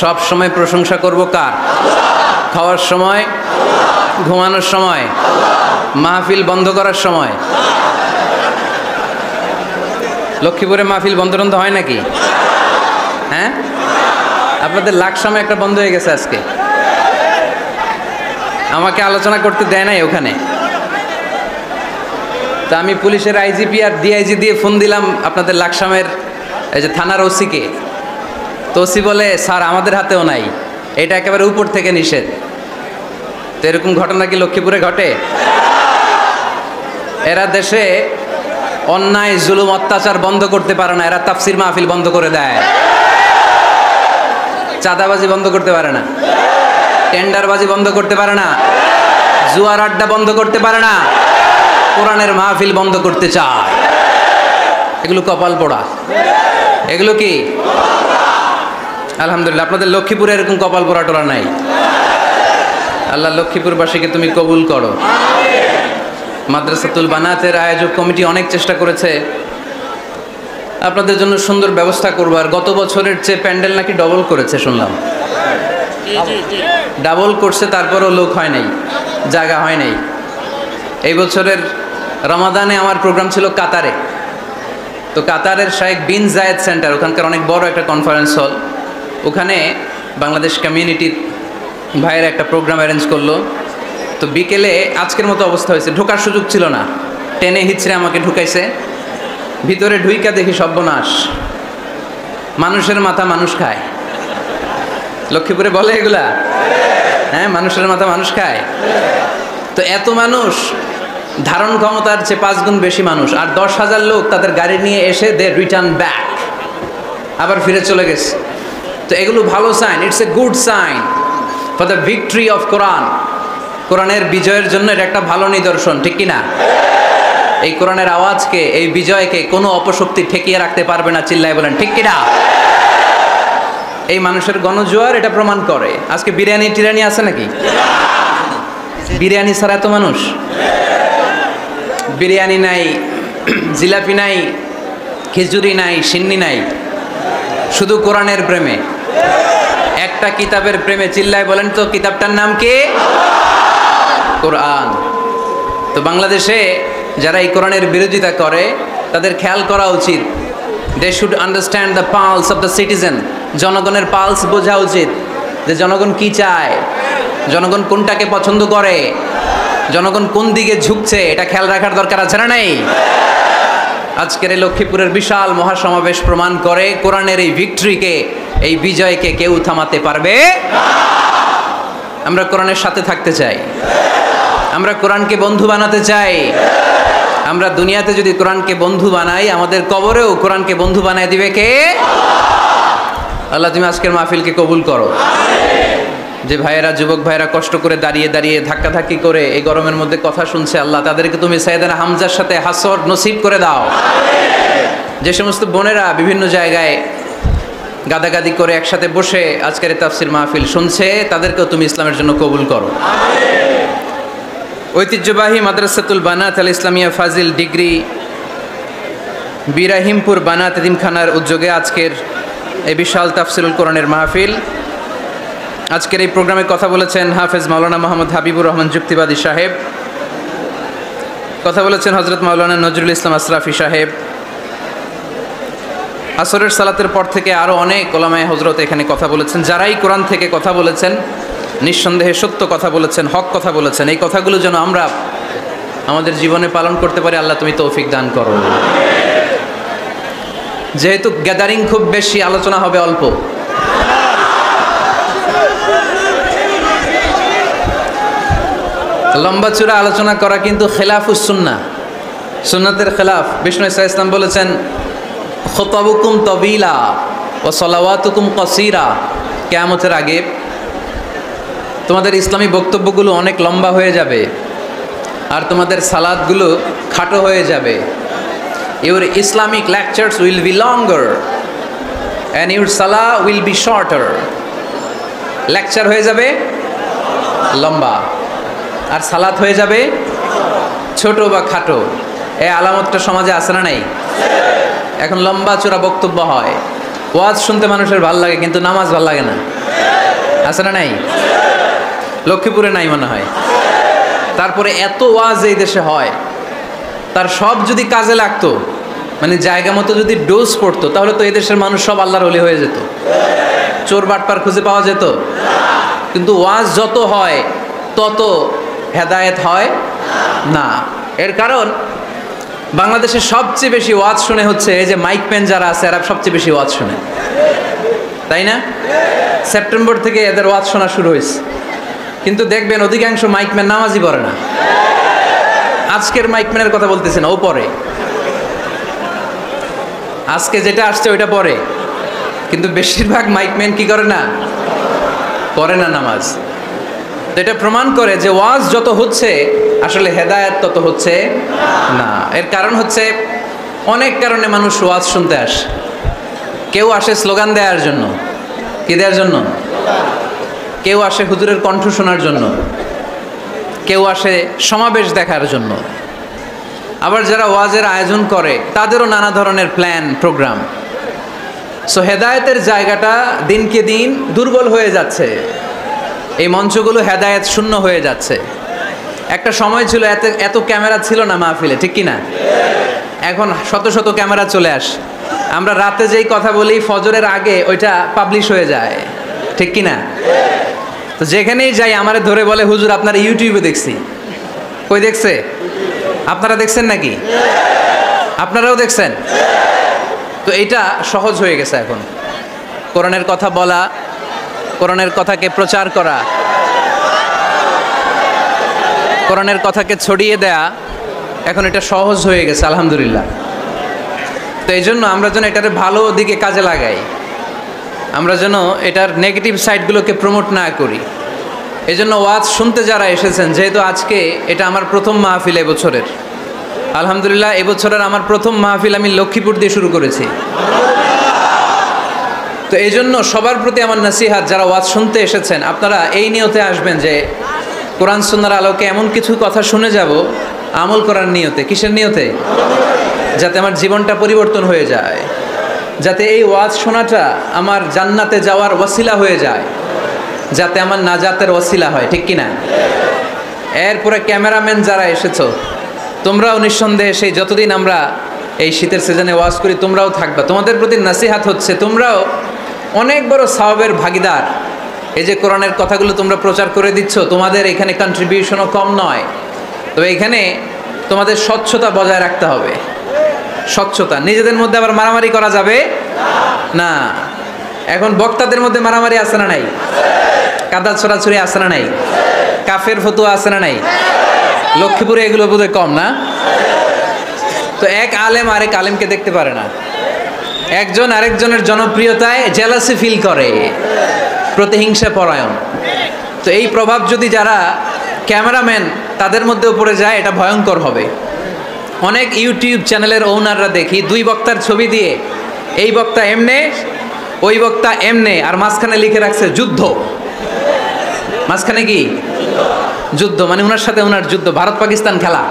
সব সময় প্রশংসা করব কার? খাওয়ার সময়, ঘুমানোর সময়, মাহফিল বন্ধ করার সময়। লক্ষ্মীপুরে মাহফিল বন্ধ টন্ধ হয় নাকি? হ্যাঁ, আপনাদের লাখ সময় একটা বন্ধ হয়ে গেছে আজকে। আমাকে আলোচনা করতে দেয় নাই ওখানে। তা আমি পুলিশের আইজিপি আর ডিআইজি দিয়ে ফোন দিলাম আপনাদের লাকসামের এই যে থানার ওসিকে। তো ওসি বলে, স্যার আমাদের হাতেও নাই, এটা একেবারে উপর থেকে নিষেধ। তো এরকম ঘটনা কি লক্ষ্মীপুরে ঘটে? এরা দেশে অন্যায় জুলুম অত্যাচার বন্ধ করতে পারে না, এরা তাফসির মাহফিল বন্ধ করে দেয়। চাঁদাবাজি বন্ধ করতে পারে না, টেন্ডারবাজি বন্ধ করতে পারে না, জুয়ার আড্ডা বন্ধ করতে পারে না, কোরআনের মাহফিল বন্ধ করতে চায়। এগুলো কপাল পোড়া। এগুলো কি? আলহামদুলিল্লাহ, আপনাদের লক্ষ্মীপুরে এরকম কপাল পোড়া টোড়া নাই। আল্লাহ লক্ষ্মীপুরবাসীকে তুমি কবুল করো। মাদ্রাসাতুল বানাতের আয়োজক কমিটি অনেক চেষ্টা করেছে আপনাদের জন্য সুন্দর ব্যবস্থা করবো। আর গত বছরের চেয়ে প্যান্ডেল নাকি ডবল করেছে শুনলাম। ডাবল করছে, তারপরও লোক হয় নাই, জায়গা হয় নাই। এই বছরের রমাদানে আমার প্রোগ্রাম ছিল কাতারে। তো কাতারের শাইখ বিন জায়েদ সেন্টার, ওখানকার অনেক বড় একটা কনফারেন্স হল, ওখানে বাংলাদেশ কমিউনিটির ভাইয়ের একটা প্রোগ্রাম অ্যারেঞ্জ করলো। তো বিকেলে আজকের মতো অবস্থা হয়েছে, ঢোকার সুযোগ ছিল না, টেনে হিচড়ে আমাকে ঢুকাইছে। ভিতরে ঢুইকা দেখি সর্বনাশ, মানুষের মাথা মানুষ খায়। লক্ষ্মীপুরে বলে এগুলা? হ্যাঁ, মানুষের মাথা মানুষ খায়। তো এত মানুষ, ধারণ ক্ষমতার চেয়ে 5 গুণ বেশি মানুষ, আর 10,000 লোক তাদের গাড়ি নিয়ে এসে দে রিটার্ন ব্যাক, আবার ফিরে চলে গেছে। তো এগুলো ভালো sign, it's a good sign for the victory of Quran. কোরআনের বিজয়ের জন্য এটা একটা ভালো নিদর্শন, ঠিক কিনা? এই কোরআনের আওয়াজকে, এই বিজয়কে কোনো অপশক্তি ঠেকিয়ে রাখতে পারবে না, চিল্লায় বলেন ঠিক কিনা? এই মানুষের গণজোয়ার এটা প্রমাণ করে। আজকে বিরিয়ানি টিরানি আছে নাকি? বিরিয়ানি ছাড়া এত মানুষ? বিরিয়ানি নাই, জিলাপি নাই, খিচুড়ি নাই, সিন্নি নাই, শুধু কোরআনের প্রেমে, একটা কিতাবের প্রেমে। চিল্লায় বলেন তো কিতাবটার নাম কি? কোরআন। তো বাংলাদেশে যারা এই কোরআনের বিরোধিতা করে তাদের খেয়াল করা উচিত, they should understand the pulse of the citizen. জনগণের পালস বোঝা উচিত, যে জনগণ কি চায়, জনগণ কোনটাকে পছন্দ করে, জনগণ কোন দিকে ঝুঁকছে, এটা খেয়াল রাখার দরকার আছে না নাই? আজকের এই লক্ষ্মীপুরের বিশাল মহাসমাবেশ প্রমাণ করে কোরআনের এই ভিক্টরিকে, এই বিজয়কে কেউ থামাতে পারবে। আমরা কোরআনের সাথে থাকতে চাই, আমরা কোরআনকে বন্ধু বানাতে চাই। আমরা দুনিয়াতে যদি কোরআনকে বন্ধু বানাই, আমাদের কবরেও কোরআনকে বন্ধু বানায় দিবে কে? আল্লাহ তুমি আজকের মাহফিলকে কবুল করো। যে ভাইয়েরা, যুবক ভাইয়েরা কষ্ট করে দাঁড়িয়ে দাঁড়িয়ে ধাক্কাধাক্কি করে এই গরমের মধ্যে কথা শুনছে, আল্লাহ তাদেরকে তুমি সাইয়েদনা হামজার সাথে হাসর নসিব করে দাও। যে সমস্ত বোনেরা বিভিন্ন জায়গায় গাদাগাদি করে একসাথে বসে আজকের তাফসির মাহফিল শুনছে, তাদেরকেও তুমি ইসলামের জন্য কবুল করো। ঐতিহ্যবাহী মাদ্রাসাতুল বানাত আল ইসলামিয়া ফাজিল ডিগ্রি বিরাহিমপুর বানাত এতিমখানার উদ্যোগে আজকের এই বিশাল তাফসিরুল কোরআনের মাহফিল। আজকের এই প্রোগ্রামে কথা বলেছেন হাফেজ মাওলানা মোহাম্মদ হাবিবুর রহমান যুক্তিবাদী সাহেব, কথা বলেছেন হজরত মাওলানা নজরুল ইসলাম আশরাফি সাহেব। আসরের সালাতের পর থেকে আরও অনেক ওলামায়ে হজরত এখানে কথা বলেছেন। যারাই কোরআন থেকে কথা বলেছেন, নিঃসন্দেহে সত্য কথা বলেছেন, হক কথা বলেছেন। এই কথাগুলো যেন আমরা আমাদের জীবনে পালন করতে পারি, আল্লাহ তুমি তৌফিক দান করো। যেহেতু গ্যাদারিং খুব বেশি, আলোচনা হবে অল্প। লম্বা চূড়া আলোচনা করা কিন্তু খেলাফুস সুন্নাহ, সুন্নাতের খেলাফ। বিষ্ণু ইসা ইসলাম বলেছেন, খুতাবুকুম তবিলা ও সলাওয়াতুকুম কসিরা। কিয়ামতের আগে তোমাদের ইসলামী বক্তব্যগুলো অনেক লম্বা হয়ে যাবে, আর তোমাদের সালাদগুলো খাটো হয়ে যাবে। Your Islamic lectures will be longer and your salah will be shorter. Lecture হয়ে যাবে লম্বা, আর সালাত হয়ে যাবে ছোট বা খাটো। এই আলামতটা সমাজে আছে না নাই? এখন লম্বা চূড়া বক্তব্য হয়, ওয়াজ শুনতে মানুষের ভাল লাগে, কিন্তু নামাজ ভাল লাগে না। আছে না নাই? লক্ষ্মীপুরে নাই মনে হয়। তারপরে এত ওয়াজ এই দেশে হয়, তার সব যদি কাজে লাগতো, মানে জায়গা মতো যদি ডোজ পড়তো, তাহলে তো এই দেশের মানুষ সব আল্লাহর ওলি হয়ে যেত, চোর বাটপার খুঁজে পাওয়া যেত। কিন্তু ওয়াজ যত হয় তত হেদায়েত হয় না। এর কারণ বাংলাদেশের সবচেয়ে বেশি ওয়াজ শুনে হচ্ছে এই যে মাইক ম্যান যারা আছে, এরা সবচেয়ে বেশি ওয়াজ শুনে, তাই না? সেপ্টেম্বর থেকে এদের ওয়াজ শোনা শুরু হয়েছে। কিন্তু দেখবেন অধিকাংশ মাইকম্যান নামাজই পড়ে না। আজকের মাইকম্যানের কথা বলতেছি না, ও পড়ে, আজকে যেটা আসছে ওইটা পড়ে, কিন্তু বেশিরভাগ মাইকম্যান কি করে না, পড়ে না নামাজ। তো এটা প্রমাণ করে যে ওয়াজ যত হচ্ছে আসলে হেদায়েত তত হচ্ছে না। এর কারণ হচ্ছে অনেক কারণে মানুষ ওয়াজ শুনতে আসে। কেউ আসে স্লোগান দেওয়ার জন্য, কি দেওয়ার জন্য? কেউ আসে হুজুরের কণ্ঠ শোনার জন্য, কেউ আসে সমাবেশ দেখার জন্য। আবার যারা ওয়াজের আয়োজন করে তাদেরও নানা ধরনের প্ল্যান প্রোগ্রাম। সো হেদায়েতের জায়গাটা দিনকে দিন দুর্বল হয়ে যাচ্ছে, এই মঞ্চগুলো হেদায়েত শূন্য হয়ে যাচ্ছে। একটা সময় ছিল এত ক্যামেরা ছিল না মাহফিলে, ঠিক কি না? এখন শত শত ক্যামেরা চলে আসে। আমরা রাতে যেই কথা বলি ফজরের আগে ওইটা পাবলিশ হয়ে যায়, ঠিক কি না? তো যেখানেই যাই আমারে ধরে বলে, হুজুর আপনারা ইউটিউবে দেখছি। কই দেখছে? আপনারা দেখছেন নাকি? আপনারাও দেখছেন? তো এটা সহজ হয়ে গেছে এখন, কোরআনের কথা বলা, কোরআনের কথাকে প্রচার করা, কোরআনের কথাকে ছড়িয়ে দেয়া, এখন এটা সহজ হয়ে গেছে আলহামদুলিল্লাহ। তো এই জন্য আমরা যেন এটার ভালো দিকে কাজে লাগাই, আমরা যেন এটার নেগেটিভ সাইডগুলোকে প্রমোট না করি। এই জন্য ওয়াজ শুনতে যারা এসেছেন, যেহেতু আজকে এটা আমার প্রথম মাহফিল এবছরের, আলহামদুলিল্লাহ এবছরের আমার প্রথম মাহফিল আমি লক্ষ্মীপুর দিয়ে শুরু করেছি। তো এই জন্য সবার প্রতি আমার নসিহাত, যারা ওয়াজ শুনতে এসেছেন আপনারা এই নিয়তে আসবেন যে কোরআন সুন্নাহর আলোকে এমন কিছু কথা শুনে যাব আমল করার নিয়তে। কিসের নিয়তে? যাতে আমার জীবনটা পরিবর্তন হয়ে যায়, যাতে এই ওয়াজ শোনাটা আমার জান্নাতে যাওয়ার ওয়াসিলা হয়ে যায়, যাতে আমার নাজাতের ওয়াসিলা হয়, ঠিক কিনা? এরপরে ক্যামেরাম্যান যারা এসেছো তোমরাও নিঃসন্দেহে সেই যতদিন আমরা এই শীতের সিজনে ওয়াজ করি তোমরাও থাকবা। তোমাদের প্রতি নসিহাত হচ্ছে তোমরাও অনেক বড় সওয়াবের ভাগীদার। এই যে কোরআনের কথাগুলো তোমরা প্রচার করে দিচ্ছ, তোমাদের এখানে কন্ট্রিবিউশনও কম নয়। তবে এখানে তোমাদের স্বচ্ছতা বজায় রাখতে হবে। স্বচ্ছতা, নিজেদের মধ্যে আবার মারামারি করা যাবে না। এখন বক্তাদের মধ্যে মারামারি আছে না নাই? কাদা ছড়াছড়ি আছে না নাই? কাফের ফতুয়া আছে না নাই? লক্ষ্মীপুরে এগুলো বোধহয় কম না? তো এক আলেম আরেক আলেমকে দেখতে পারে না, একজন আরেকজনের জনপ্রিয়তায় জেলাসি ফিল করে, প্রতিহিংসা পরায়ণ। তো এই প্রভাব যদি যারা ক্যামেরাম্যান তাদের মধ্যেও পড়ে যায়, এটা ভয়ঙ্কর হবে। অনেক ইউটিউব চ্যানেলের ওনাররা দেখি দুই বক্তার ছবি দিয়ে এই বক্তা এমনে ওই বক্তা এমনে, আর মাঝখানে লিখে রাখছে যুদ্ধ। মাঝখানে কি যুদ্ধ, মানে ওনার সাথে ওনার যুদ্ধ, ভারত পাকিস্তান খেলা।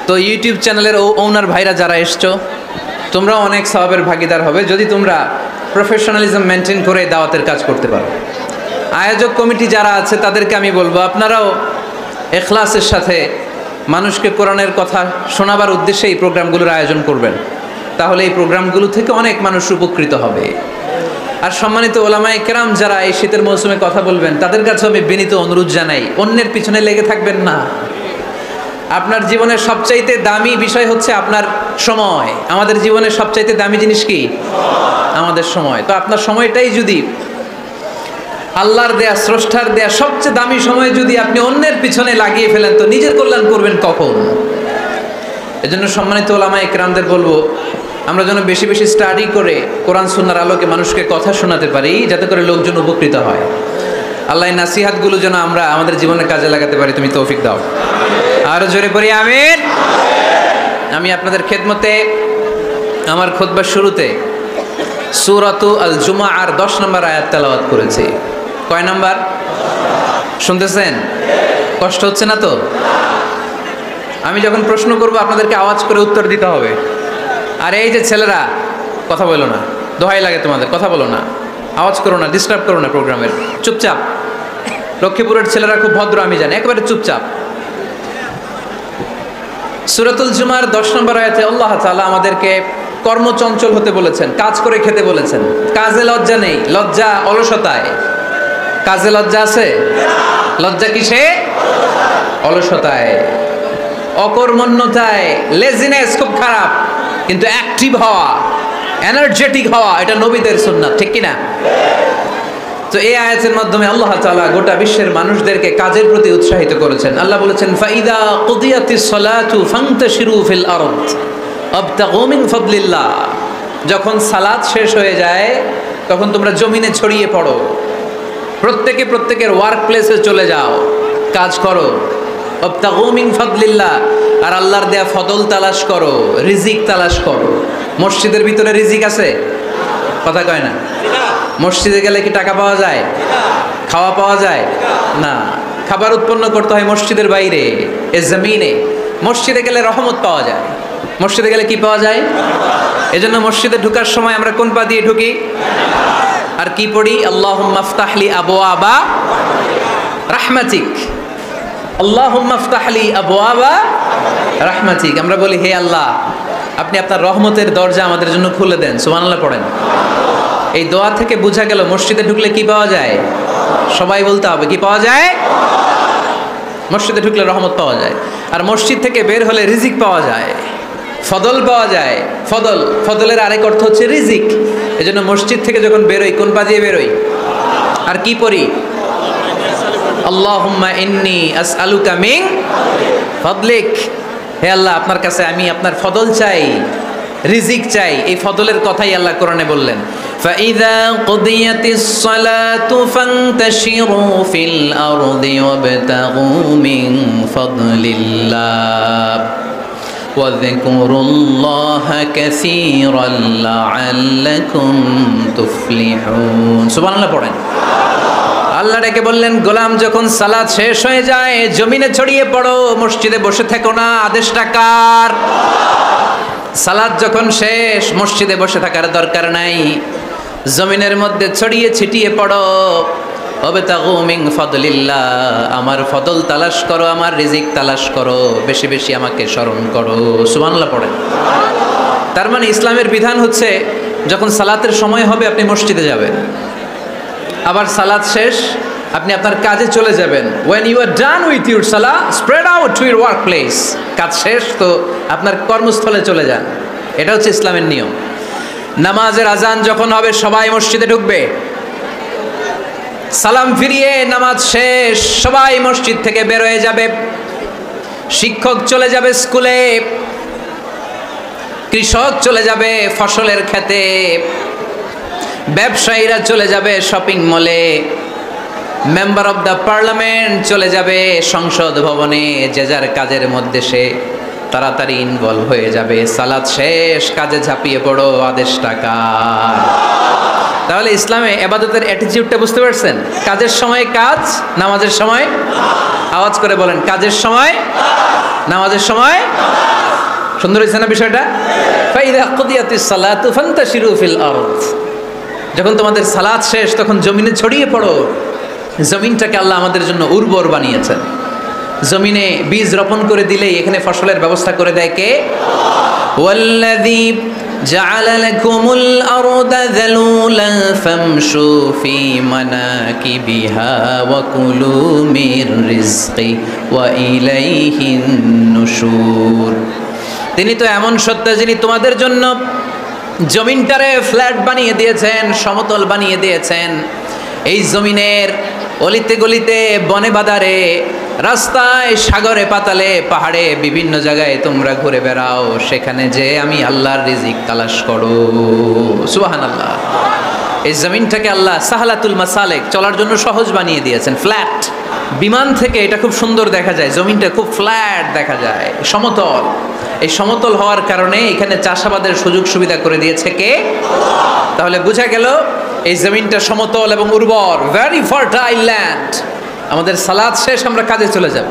তো ইউটিউব চ্যানেলের ওনার ভাইরা যারা এসছো তোমরাও অনেক সওয়াবের ভাগীদার হবে যদি তোমরা প্রফেশনালিজম মেনটেন করে দাওয়াতের কাজ করতে পারো। আয়োজক কমিটি যারা আছে তাদেরকে আমি বলবো আপনারাও ইখলাসের সাথে মানুষকে কোরআনের কথা শোনাবার উদ্দেশ্যে এই প্রোগ্রামগুলোর আয়োজন করবেন, তাহলে এই প্রোগ্রামগুলো থেকে অনেক মানুষ উপকৃত হবে। আর সম্মানিত ওলামায়ে কেরাম যারা এই শীতের মৌসুমে কথা বলবেন তাদের কাছে আমি বিনীত অনুরোধ জানাই, অন্যের পিছনে লেগে থাকবেন না। আপনার জীবনের সবচাইতে দামি বিষয় হচ্ছে আপনার সময়। আমাদের জীবনের সবচাইতে দামি জিনিস কি? আমাদের সময়। তো আপনার সময়টাই যদি আল্লাহর দেয়া, স্রষ্টার দেয়া সবচেয়ে দামি সময় যদি আপনি অন্যের পিছনে লাগিয়ে ফেলেন তো নিজের কল্যাণ করবেন কখন? এজন্য সম্মানিত ওলামায়ে কেরামদের বলবো আমরা যেন বেশি বেশি স্টাডি করে কোরআন সুন্নাহর আলোকে মানুষকে কথা শোনাতে পারি, যাতে করে লোকজন উপকৃত হয়। আল্লাহ নাসিহাতগুলো যেন আমরা আমাদের জীবনে কাজে লাগাতে পারি, তুমি তৌফিক দাও। আরো জোরে পড়ি আমিন। আমি আপনাদের খেদমতে আমার খুতবার শুরুতে সূরাতু আল জুমআর 10 নম্বর আয়াত তেলাওয়াত করেছি। কয় নাম্বার? শুনতেছেন? কষ্ট হচ্ছে না তো? আমি যখন প্রশ্ন করব আপনাদেরকে আওয়াজ করে উত্তর দিতে হবে। আর এই যে ছেলেরা কথা বলো না, দোহাই লাগে তোমাদের, কথা বলো না, আওয়াজ করো না, ডিস্টার্ব করো না প্রোগ্রামের, চুপচাপ। লক্ষ্মীপুরের ছেলেরা খুব ভদ্র আমি জানি, একেবারে চুপচাপ। সূরাতুল জুমার 10 নম্বর আয়াতে আল্লাহ তাআলা আমাদেরকে কর্মচঞ্চল হতে বলেছেন, কাজ করে খেতে বলেছেন। কাজে লজ্জা নেই, লজ্জা অলসতায়। কাজে লজ্জা আছে? লজ্জা কিসে? অলসতায়, অকর্মণ্যতায়। লেজিনেস খুব খারাপ, কিন্তু অ্যাক্টিভ হওয়া, এনার্জেটিক হওয়া, এটা নবীদের সুন্নাত, ঠিক কিনা? তো এই আয়াতের মাধ্যমে আল্লাহ তাআলা গোটা বিশ্বের মানুষদেরকে কাজের প্রতি উৎসাহিত করেছেন। আল্লাহ বলেছেন, ফাইদা কুদিয়াতিস সালাতু ফান্তাশিরু ফিল আরদ আবতাগু মিন ফাদলিল্লাহ। যখন সালাত শেষ হয়ে যায় তখন তোমরা জমিনে ছড়িয়ে পড়ো, প্রত্যেকে প্রত্যেকের ওয়ার্ক প্লেসে চলে যাও, কাজ করো। আবতাগু মিন ফাদলিল্লাহ, আর আল্লাহর দেয়া ফদল তালাশ করো, রিজিক তালাশ করো। মসজিদের ভিতরে রিজিক আছে? কথা কয় না। মসজিদে গেলে কি টাকা পাওয়া যায়? খাওয়া পাওয়া যায় না। খাবার উৎপন্ন করতে হয় মসজিদের বাইরে, এ জমিনে। মসজিদে গেলে রহমত পাওয়া যায়। মসজিদে গেলে কি পাওয়া যায়? এজন্য মসজিদে ঢোকার সময় আমরা কোন পা দিয়ে ঢুকি? আর কি পড়ি? আল্লাহুম্মা ইফতাহলি আবওয়াবা রাহমাতিক। আল্লাহুম্মা ইফতাহলি আবওয়াবা রাহমাতিক। আমরা বলি, হে আল্লাহ, আপনি আপনার রহমতের দরজা আমাদের জন্য খুলে দেন। সুবহানাল্লাহ পড়েন। এই দোয়া থেকে বোঝা গেল মসজিদে ঢুকলে কি পাওয়া যায়? সবাই বলতে হবে, কি পাওয়া যায়? মসজিদে ঢুকলে রহমত পাওয়া যায়, আর মসজিদ থেকে বের হলে রিজিক পাওয়া যায়, ফদল পাওয়া যায়। ফদল, ফদলের আরেক অর্থ হচ্ছে রিজিক। এজন্য মসজিদ থেকে যখন বেরোই কোন পা দিয়ে বেরোই? আর কি পড়ি? আল্লাহুম্মা ইন্নী আসআলুকা মিন ফাদলিক। হে আল্লাহ, আপনার কাছে আমি আপনার ফদল চাই, রিজিক চাই। এই ফদলের কথাই আল্লাহ কোরআনে বললেন, ফাইযা কুদিয়াতিস সালাতু ফান্তাশিরু ফিল আরদি ওয়াবতাগু মিন ফাদলিল্লাহ ওয়াযকুরুল্লাহা কাসীরান লাআল্লাকুম তুফলিহুন। সুবহানাল্লাহ পড়েন। আল্লাহ ডেকে বললেন, গোলাম যখন সালাত শেষ হয়ে যায় জমিনে ছড়িয়ে পড়ো, মসজিদে বসে থেকো না। আদেশটা কার? সালাত যখন শেষ মসজিদে বসে থাকার দরকার নাই, জমিনের মধ্যে ছড়িয়ে ছিটিয়ে পড়ো। ওয়াবতাগু মিন ফাদলিল্লাহ, আমার ফদল তালাশ করো, আমার রিজিক তালাশ করো, বেশি বেশি আমাকে স্মরণ করো। সুবহানাল্লাহ পড়েন। তার মানে ইসলামের বিধান হচ্ছে যখন সালাতের সময় হবে আপনি মসজিদে যাবেন, আবার সালাত শেষ আপনি আপনার কাজে চলে যাবেন। when you are done with your salah spread out to your workplace। কাজ শেষ তো আপনার কর্মস্থলে চলে যান। এটা হচ্ছে ইসলামের নিয়ম। নামাজের আজান যখন হবে সবাই মসজিদে ঢুকবে, সালাম ফিরিয়ে নামাজ শেষ সবাই মসজিদ থেকে বের হয়ে যাবে। শিক্ষক চলে যাবে স্কুলে, কৃষক চলে যাবে ফসলের খেতে, ব্যবসায়ীরা চলে যাবে শপিং মলে, মেম্বার অব দ্য পার্লামেন্ট চলে যাবে সংসদ ভবনে। যে যার কাজের মধ্যে সে তাড়াতাড়ি ইনভলভ হয়ে যাবে। সালাত শেষ, কাজে ঝাঁপিয়ে পড়ো। আদেশটা কার? তাহলে ইসলামে ইবাদতের অ্যাটিটিউডটা বুঝতে পারছেন? কাজের সময় কাজ, নামাজের সময় আওয়াজ করে বলেন, কাজের সময় নামাজের সময়। সুন্দর হয়েছে না বিষয়টা? ফাইদা কুদিয়াতিস সালাতু ফান্তাশিরু ফিল আরদ। যখন তোমাদের সালাত শেষ তখন জমিনে ছড়িয়ে পড়ো। জমিনটাকে আল্লাহ আমাদের জন্য উর্বর বানিয়েছেন। জমিনে বীজ রোপণ করে দিলেই এখানে ফসলের ব্যবস্থা করে দেয় কে? ওয়াল্লাযী জাআলা লাকুমুল আরদা যালুলান ফামশু ফি মানাকিবিহা ওয়া কুলু মির রিজকি ওয়া ইলাইহিন নুশুর। তিনি তো এমন সত্তা যিনি তোমাদের জন্য জমিনটারে ফ্ল্যাট বানিয়ে দিয়েছেন, সমতল বানিয়ে দিয়েছেন। এই জমিনের অলিতে গলিতে, বনে বাদারে, রাস্তায়, সাগরে, পাতালে, পাহাড়ে, বিভিন্ন জায়গায় তোমরা ঘুরে বেড়াও। সেখানে যে আমি আল্লাহর রিজিক তালাশ করো। সুবহানাল্লাহ। এই জমিনটাকে আল্লাহ সাহালাতুল মাসালেক, চলার জন্য সহজ বানিয়ে দিয়েছেন, ফ্ল্যাট। বিমান থেকে এটা খুব সুন্দর দেখা যায়, জমিনটা খুব ফ্ল্যাট দেখা যায়, সমতল। এই সমতল হওয়ার কারণে এখানে চাষাবাদের সুযোগ সুবিধা করে দিয়েছে কে? তাহলে বোঝা গেল এই জমিনটা সমতল এবং উর্বর, ভেরি ফার্টাইল ল্যান্ড। আমাদের সালাত শেষ আমরা কাজে চলে যাব,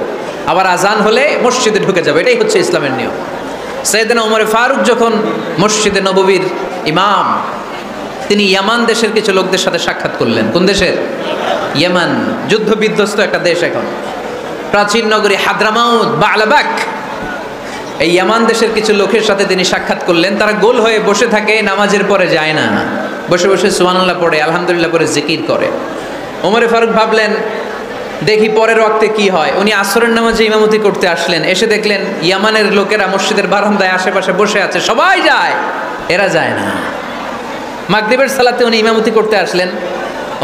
আবার আজান হলে মসজিদে ঢুকে যাব। এটাই হচ্ছে ইসলামের নিয়ম। সাইয়েদনা ওমর ফারুক যখন মসজিদে নববীর ইমাম, তিনি ইয়ামান দেশের কিছু লোকদের সাথে সাক্ষাৎ করলেন। কোন দেশের? ইয়ামান, যুদ্ধ বিধ্বস্ত একটা দেশ এখন। প্রাচীন নগরী হাদ্রামাউত বা আলাবাক, এই ইয়ামান দেশের কিছু লোকের সাথে তিনি সাক্ষাৎ করলেন। তারা গোল হয়ে বসে থাকে, নামাজের পরে যায় না, বসে বসে সুবহানাল্লাহ পড়ে, আলহামদুলিল্লাহ পড়ে জিকির করে। ওমরে ফারুক ভাবলেন দেখি পরের ওয়াক্তে কি হয়। উনি আসরের নামাজে ইমামতি করতে আসলেন, এসে দেখলেন ইয়ামানের লোকেরা মসজিদের বারান্দায় আশেপাশে বসে আছে, সবাই যায়, এরা যায় না। মাগরিবের সালাতে উনি ইমামতি করতে আসলেন,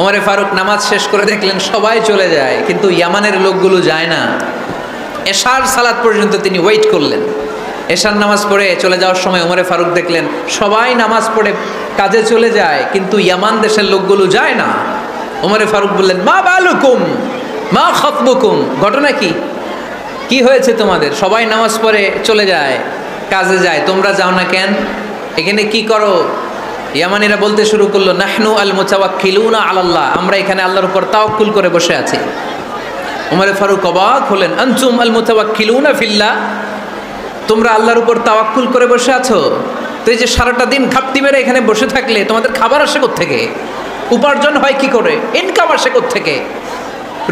ওমরে ফারুক নামাজ শেষ করে দেখলেন সবাই চলে যায়, কিন্তু ইয়ামানের লোকগুলো যায় না। এশার সালাত পর্যন্ত তিনি ওয়েট করলেন। এশার নামাজ পড়ে চলে যাওয়ার সময় ওমরে ফারুক দেখলেন সবাই নামাজ পড়ে কাজে চলে যায়, কিন্তু ইয়ামান দেশের লোকগুলো যায় না। ওমরে ফারুক বললেন মা বালুকুম মা খাতবুকুম, ঘটনা কি, কি হয়েছে তোমাদের? সবাই নামাজ পড়ে চলে যায়, কাজে যায়, তোমরা যাও না কেন? এখানে কি করো? ইয়ামানিরা বলতে শুরু করলো নাহনু আল মুতাওয়াক্কিলুনা আলাল্লাহ, আমরা এখানে আল্লাহর উপর তাওয়াক্কুল করে বসে আছি। ওমরে ফারুক অবাক হলেন, আনতুম আল মুতাওয়াক্কিলুনা ফিল্লাহ, তোমরা আল্লাহর উপর তাওয়াক্কুল করে বসে আছো? তো এই যে সারাটা দিন ঘাপটি মেরে এখানে বসে থাকলে তোমাদের খাবার আসে কোত্থেকে? উপার্জন হয় কি করে? ইনকাম আসে কোত্থেকে?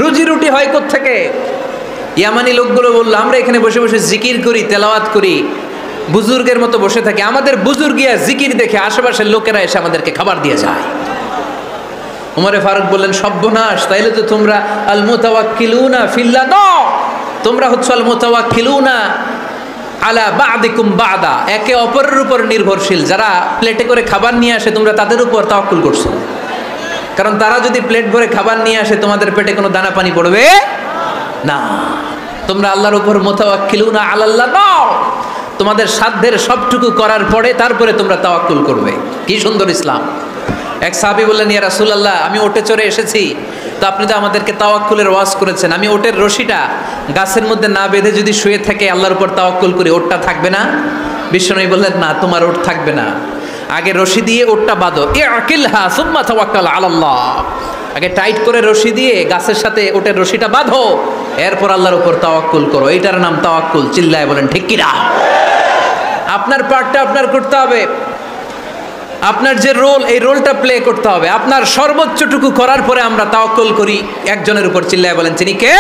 রুজি রুটি হয় কোত্থেকে? ইয়ামানি লোকগুলো বললো আমরা এখানে বসে বসে জিকির করি, তেলাওয়াত করি, বুজুর্গের মতো বসে থাকি, আমাদের বুজুর্গিয়া জিকির দেখে আশেপাশের লোকেরা এসে আমাদেরকে খাবার দিয়ে যায়। ওমরে ফারুক বললেন সর্বনাশ, তাইলে তো তোমরা আল মুতাওয়াক্কিলুনা ফিল্লাহ নও, তোমরা হচ্ছে আল মুতাওয়াক্কিলুনা আলা বা'দিকুম বা'দা, একে অপরের উপর নির্ভরশীল। যারা প্লেটে করে খাবার নিয়ে আসে তোমরা তাদের উপর তাওয়াক্কুল করছো, কারণ তারা যদি প্লেট ভরে খাবার নিয়ে আসে তোমাদের পেটে কোনো দানা পানি পড়বে না। তোমরা আল্লাহর উপর মুতাওয়াক্কিলুনা আলাল্লাহ নও, তোমাদের সাধ্যের সবটুকু করার পরে তারপরে তোমরা তাওয়াক্কুল করবে। কি সুন্দর ইসলাম! এক সাহাবী বললেন ইয়া রাসূলুল্লাহ, আমি ওটে চড়ে এসেছি, তো আপনি তো আমাদেরকে তাওয়াক্কুলের ওয়াজ করেছেন, আমি ওটের রশিটা গাছের মধ্যে না বেঁধে যদি শুয়ে থাকে আল্লাহর উপর তাওয়াক্কুল করি, ওটটা থাকবে না? বিশ্বনবী বললেন না, তোমার ওট থাকবে না, আগে রশি দিয়ে ওটটা বাঁধো, ইআকিলহা সুম্মা তাওয়াক্কাল আলাল্লাহ, আগে টাইট করে রশি দিয়ে গাছের সাথে ওটের রশিটা বাঁধো, এরপর আল্লাহর উপর তাওয়াক্কুল করো। এটার নাম তাওয়াক্কুল। চিল্লায় বলেন ঠিক কি না? আপনার পার্টটা আপনার করতে হবে, আপনার যে রোল, এই রোলটা প্লে করতে হবে। আপনার সর্বোচ্চটুকু করার পরে আমরা তাওয়াক্কুল করি একজনের উপর। চিল্লায় বলেন তিনি কে?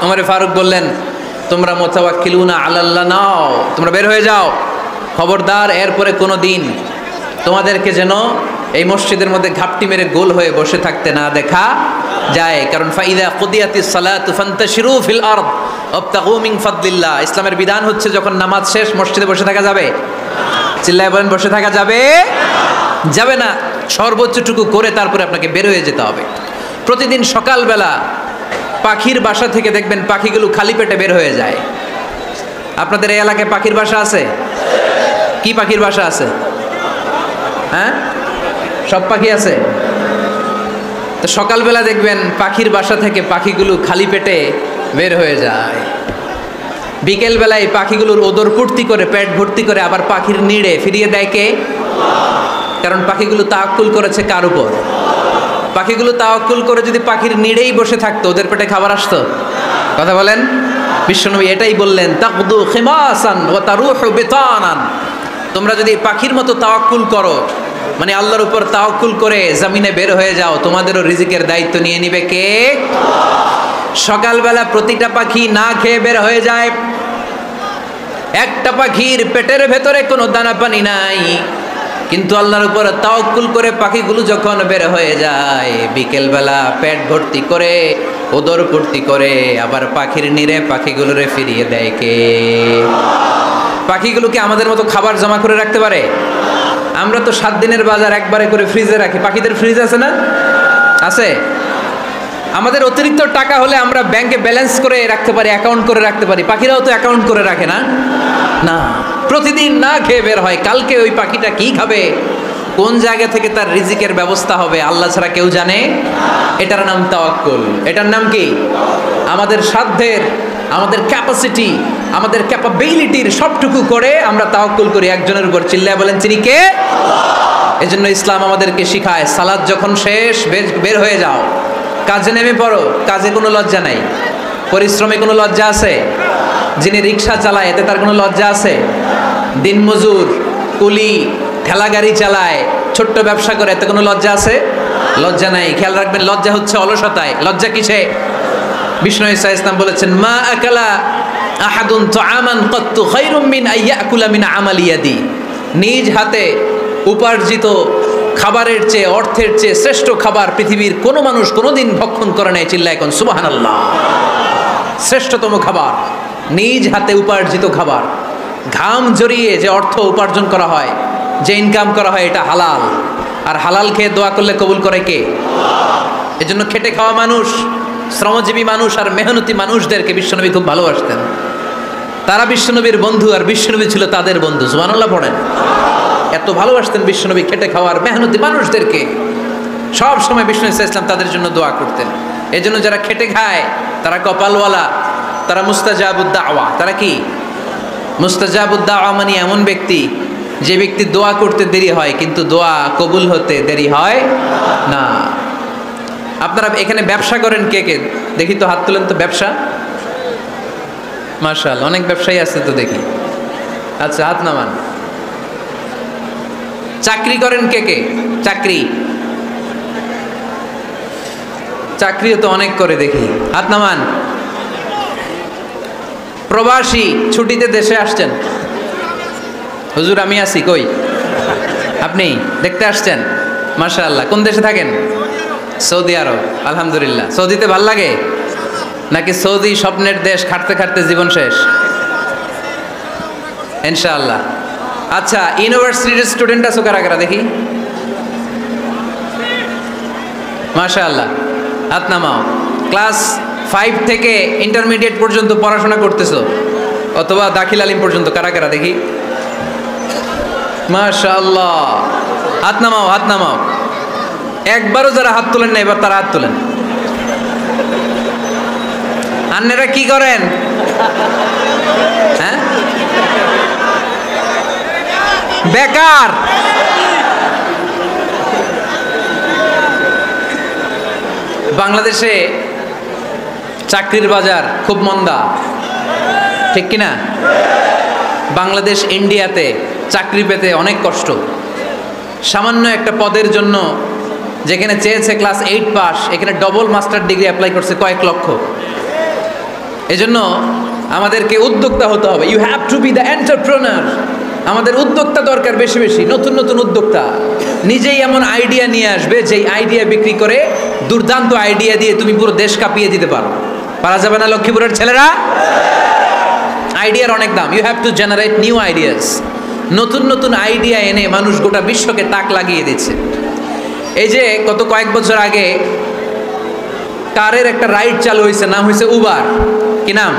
ওমরে ফারুক বললেন তোমরা মুতাওয়াক্কিলুনা আলাল্লাহ নাও, তোমরা বের হয়ে যাও, খবরদার এরপরে কোনো দিন তোমাদেরকে যেন এই মসজিদের মধ্যে ঘাপটি মেরে গোল হয়ে বসে থাকতে না দেখা যায়। কারণ ফাইদা কুদিয়াতিস সালাতু ফান্তাশিরু ফিল আরদ ওয়াবতাগু মিন ফাদলিল্লাহ, ইসলামের বিধান হচ্ছে যখন নামাজ শেষ মসজিদে বসে থাকা যাবে? চিল্লায় বলেন বসে থাকা যাবে? যাবে না। সর্বোচ্চটুকু করে তারপরে আপনাকে বের হয়ে যেতে হবে। প্রতিদিন সকালবেলা পাখির বাসা থেকে দেখবেন পাখিগুলো খালি পেটে বের হয়ে যায়। আপনাদের এই এলাকায় পাখির বাসা আছে? কি পাখির বাসা আছে? হ্যাঁ, সব পাখি আছে। তো সকালবেলা দেখবেন পাখির বাসা থেকে পাখিগুলো খালি পেটে বের হয়ে যায়। বিকেল বেলায় পাখিগুলোর ওদর পূর্তি করে, পেট ভর্তি করে আবার পাখির নিড়ে ফিরিয়ে দেয় কে? কারণ পাখিগুলো তাওয়াক্কুল করেছে কার উপর? পাখিগুলো তাওয়াক্কুল করে যদি পাখির নিড়েই বসে থাকতো ওদের পেটে খাবার আসতো? কথা বলেন। বিশ্বনবী এটাই বললেন তাকদু খিমাসান ওয়া তারুহু বিতানান, তোমরা যদি পাখির মতো তাওয়াক্কুল করো, মানে আল্লাহর উপর তাওয়াক্কুল করে জমিনে বের হয়ে যাও, তোমাদেরও রিজিকের দায়িত্ব নিয়ে নিবে কে? সকালবেলা প্রতিটা পাখি না খেয়ে বের হয়ে যায়, একটা পাখির পেটের ভেতরে কোনো দানা পানি নাই, কিন্তু আল্লাহর উপর তাওয়াক্কুল করে পাখিগুলো যখন বের হয়ে যায় বিকেলবেলা পেট ভর্তি করে ওদর ভর্তি করে আবার পাখির নিরে পাখিগুলোরে ফিরিয়ে দেয় কে? পাখিগুলোকে আমাদের মতো খাবার জমা করে রাখতে পারে? আমরা তো 7 দিনের বাজার একবারে করে ফ্রিজে রাখি। পাখিদের ফ্রিজ আছে না? আছে। আমাদের অতিরিক্ত টাকা হলে আমরা ব্যাংকে ব্যালেন্স করে রাখতে পারি, অ্যাকাউন্ট করে রাখতে পারি। পাখিরাও তো অ্যাকাউন্ট করে রাখে না? না, প্রতিদিন না খেয়ে বের হয়। কালকে ওই পাখিটা কি খাবে, কোন জায়গা থেকে তার রিজিকের ব্যবস্থা হবে আল্লাহ ছাড়া কেউ জানে। এটার নাম তাওয়াক্কুল। এটার নাম কি? আমাদের সাধ্যের, আমাদের ক্যাপাসিটি, আমাদের ক্যাপাবিলিটির সবটুকু করে আমরা তাওয়াক্কুল করি একজনের উপর। চিল্লায় বলেন তিনি কে? এজন্য ইসলাম আমাদেরকে শিখায় সালাত যখন শেষ বের হয়ে যাও, কাজে নেমে পড়ো। কাজে কোনো লজ্জা নাই, পরিশ্রমে কোনো লজ্জা আছে? যিনি রিক্সা চালায় এতে তার কোনো লজ্জা আছে? দিনমজুর, কুলি, ঠেলা গাড়ি চালায়, ছোট্ট ব্যবসা করে, এতে কোনো লজ্জা আছে? লজ্জা নাই। খেয়াল রাখবেন, লজ্জা হচ্ছে অলসতায়। লজ্জা কিসে? বিষ্ণু ঈসা ইসলাম বলেছেন, মা আকালা আহাদুন তুআমান কাত্তু খায়রুম মিন আইয়াকুলা মিন আমালি ইয়াদি। নিজ হাতে উপার্জিত খাবারের চেয়ে, অর্থের চেয়ে শ্রেষ্ঠ খাবার পৃথিবীর কোনো মানুষ কোনোদিন ভক্ষণ করে নাই। চিল্লায় এখন সুবহানাল্লাহ। শ্রেষ্ঠতম খাবার নিজ হাতে উপার্জিত খাবার। ঘাম জড়িয়ে যে অর্থ উপার্জন করা হয়, যে ইনকাম করা হয়, এটা হালাল। আর হালাল খেয়ে দোয়া করলে কবুল করে কে? এজন্য খেটে খাওয়া মানুষ, শ্রমজীবী মানুষ আর মেহনতি মানুষদেরকে বিশ্বনবী খুব ভালোবাসতেন। তারা বিশ্বনবীর বন্ধু আর বিশ্বনবী ছিল তাদের বন্ধু। সুবহানাল্লাহ পড়েন। এত ভালোবাসতেন বিশ্বনবী খেটে খাওয়ার মেহনতি মানুষদেরকে। সব সময় বিষ্ণু ইসলাম তাদের জন্য দোয়া করতেন। এই জন্য যারা খেটে খায় তারা কপালওয়ালা, তারা মুস্তাজাবুদ দাওয়া। তারা কি? মুস্তাজাবুদ দাওয়া মানে এমন ব্যক্তি যে ব্যক্তি দোয়া করতে দেরি হয় কিন্তু দোয়া কবুল হতে দেরি হয় না। আপনারা এখানে ব্যবসা করেন কে কে? দেখি তো, হাত তুলেন তো। ব্যবসা, মাশাআল্লাহ, অনেক ব্যবসায়ী আছে তো দেখি। আচ্ছা, হাত নামান। চাকরি করেন কে কে? চাকরি, চাকরিও তো অনেক করে দেখি, হাত নামান। প্রবাসী, ছুটিতে দেশে আসছেন? হুজুর আমি আছি। কই আপনি? দেখতে আসছেন? মাশাআল্লাহ। কোন দেশে থাকেন? সৌদি আরব। আলহামদুলিল্লাহ। সৌদিতে ভাল লাগে নাকি সৌদি স্বপ্নের দেশ, খাটতে খাটতে জীবন শেষ? ইনশাআল্লাহ। আচ্ছা, ইউনিভার্সিটির স্টুডেন্ট আছো কারা কারা দেখি? মাশাআল্লাহ, হাত নামাও। ক্লাস 5 থেকে ইন্টারমিডিয়েট পর্যন্ত পড়াশোনা করতেছো অথবা দাখিল আলিম পর্যন্ত, কারা কারা দেখি? মাশাআল্লাহ, হাত নামাও, হাত নামাও। একবারও যারা হাত তোলেন না এবার তারা হাত তোলেন। আপনারা কি করেন? হ্যাঁ, বেকার। বাংলাদেশে চাকরির বাজার খুব মন্দা, ঠিক কিনা? বাংলাদেশ ইন্ডিয়াতে চাকরি পেতে অনেক কষ্ট। সামান্য একটা পদের জন্য যেখানে চেয়েছে ক্লাস 8 পাস, এখানে ডবল মাস্টার ডিগ্রি অ্যাপ্লাই করছে কয়েক লক্ষ। এজন্য আমাদেরকে উদ্যোক্তা হতে হবে। You have to be the entrepreneur. আমাদের উদ্যোক্তা দরকার, বেশি বেশি নতুন নতুন উদ্যোক্তা। নিজেই এমন আইডিয়া নিয়ে আসবে যেই আইডিয়া বিক্রি করে দুর্দান্ত আইডিয়া দিয়ে তুমি পুরো দেশ কাঁপিয়ে দিতে পারো। পারা যাবে না লক্ষ্মীপুরের ছেলেরা? আইডিয়ার অনেক দাম। You have to generate new ideas. নতুন নতুন আইডিয়া এনে মানুষ গোটা বিশ্বকে তাক লাগিয়ে দিচ্ছে। এই যে গত কয়েক বছর আগে কারের একটা রাইড চালু হয়েছে, নাম হয়েছে উবার। কি নাম?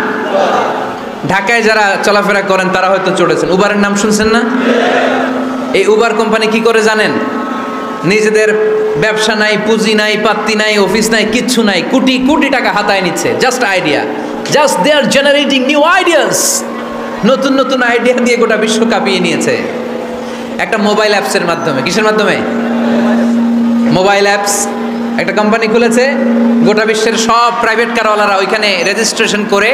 ঢাকায় যারা চলাফেরা করেন তারা হয়তো চড়েছেন। উবারের নাম শুনছেন না? এই উবার কোম্পানি কি করে জানেন? নিজেদের ব্যবসা নাই, পুঁজি নাই, পাত্তি নাই, অফিস নাই, কিচ্ছু নাই, কোটি কোটি টাকা হাতায় নিচ্ছে। Just idea, just they are generating new ideas. নতুন নতুন আইডিয়া দিয়ে গোটা বিশ্ব কাঁপিয়ে নিয়েছে একটা মোবাইল অ্যাপসের মাধ্যমে। কিসের মাধ্যমে? Mobile apps. একটা কোম্পানি খুলেছে, গোটা বিশ্বের সব প্রাইভেট কারওয়ালারা ওইখানে রেজিস্ট্রেশন করে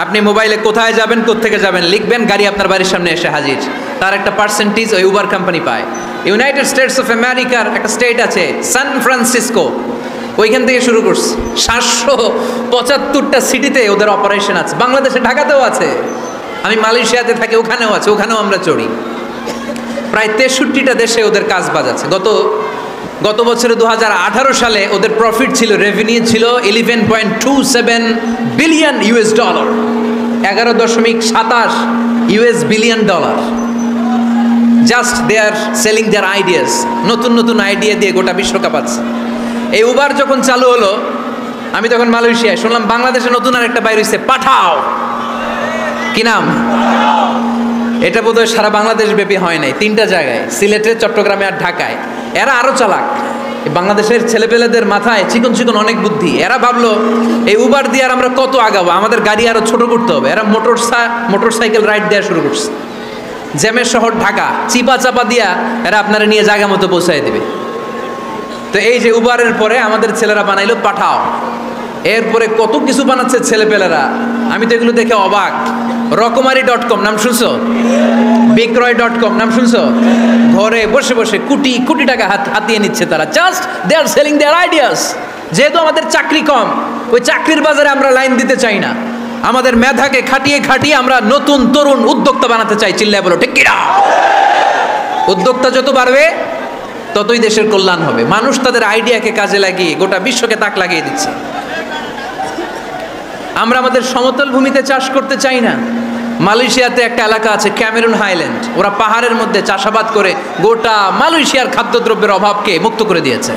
আপনি মোবাইলে কোথায় যাবেন, কোত্থেকে যাবেন লিখবেন, গাড়ি আপনার বাড়ির সামনে এসে হাজির। তার একটা পার্সেন্টেজ ওই উবার কোম্পানি পায়। ইউনাইটেড স্টেটস অফ আমেরিকার একটা স্টেট আছে সান ফ্রান্সিসকো, ওইখান থেকে শুরু করছে। 775টা সিটিতে ওদের অপারেশন আছে। বাংলাদেশে ঢাকাতেও আছে। আমি মালয়েশিয়াতে থাকি, ওখানেও আছে, ওখানেও আমরা চড়ি। প্রায় 63টা দেশে ওদের কাজ বাজ আছে। গত বছরে 2018 সালে ওদের প্রফিট ছিল, রেভিনিউ ছিল 11.27 billion US dollar, 11.27 US billion dollar. Just they are selling their ideas. নতুন নতুন আইডিয়া দিয়ে গোটা বিশ্ব কাঁপাচ্ছে। এই উবার যখন চালু হলো, আমি তখন মালয়েশিয়ায়, শুনলাম বাংলাদেশে নতুন আর একটা বাইর হয়েছে, পাঠাও। কি নাম? এটা বোধহয় সারা বাংলাদেশ ব্যাপী হয় নাই, 3টা জায়গায়, সিলেটে, চট্টগ্রামে আর ঢাকায়। এরা আরো চালাক। বাংলাদেশের ছেলেপেলেদের মাথায় চিকন চিকন অনেক বুদ্ধি। এরা ভাবলো এই উবার দিয়ে আর আমরা কত আগাবো, আমাদের গাড়ি আরো ছোট করতে হবে। এরা মোটরসাইকেল রাইড দেওয়া শুরু করছে। জ্যামের শহর ঢাকা, চিপা চাপা দিয়া এরা আপনারা নিয়ে জায়গা মতো পৌঁছায় দেবে। তো এই যে উবারের পরে আমাদের ছেলেরা বানাইলো পাঠাও। এরপরে কত কিছু বানাচ্ছে ছেলেপেলেরা, আমি তো এগুলো দেখে অবাক। রকমারি.com নাম শুনছো? বিক্রয়.com নাম শুনছো? ঘরে বসে বসে কোটি কোটি টাকা হাতিয়ে নিচ্ছে তারা, just they are selling their ideas. যেহেতু আমাদের চাকরি কম, ওই চাকরির বাজারে আমরা লাইন দিতে চাই না, আমাদের মেধাকে খাটিয়ে খাটিয়ে আমরা নতুন তরুণ উদ্যোক্তা বানাতে চাই। চিল্লায় বলো ঠিক কিনা? উদ্যোক্তা যত বাড়বে ততই দেশের কল্যাণ হবে। মানুষ তাদের আইডিয়াকে কাজে লাগিয়ে গোটা বিশ্বকে তাক লাগিয়ে দিচ্ছে। আমরা আমাদের সমতল ভূমিতে চাষ করতে চাই না। মালয়েশিয়াতে একটা এলাকা আছে ক্যামেরুন হাইল্যান্ড, ওরা পাহাড়ের মধ্যে চাষাবাদ করে গোটা মালয়েশিয়ার খাদ্যদ্রব্যের অভাবকে মুক্ত করে দিয়েছে।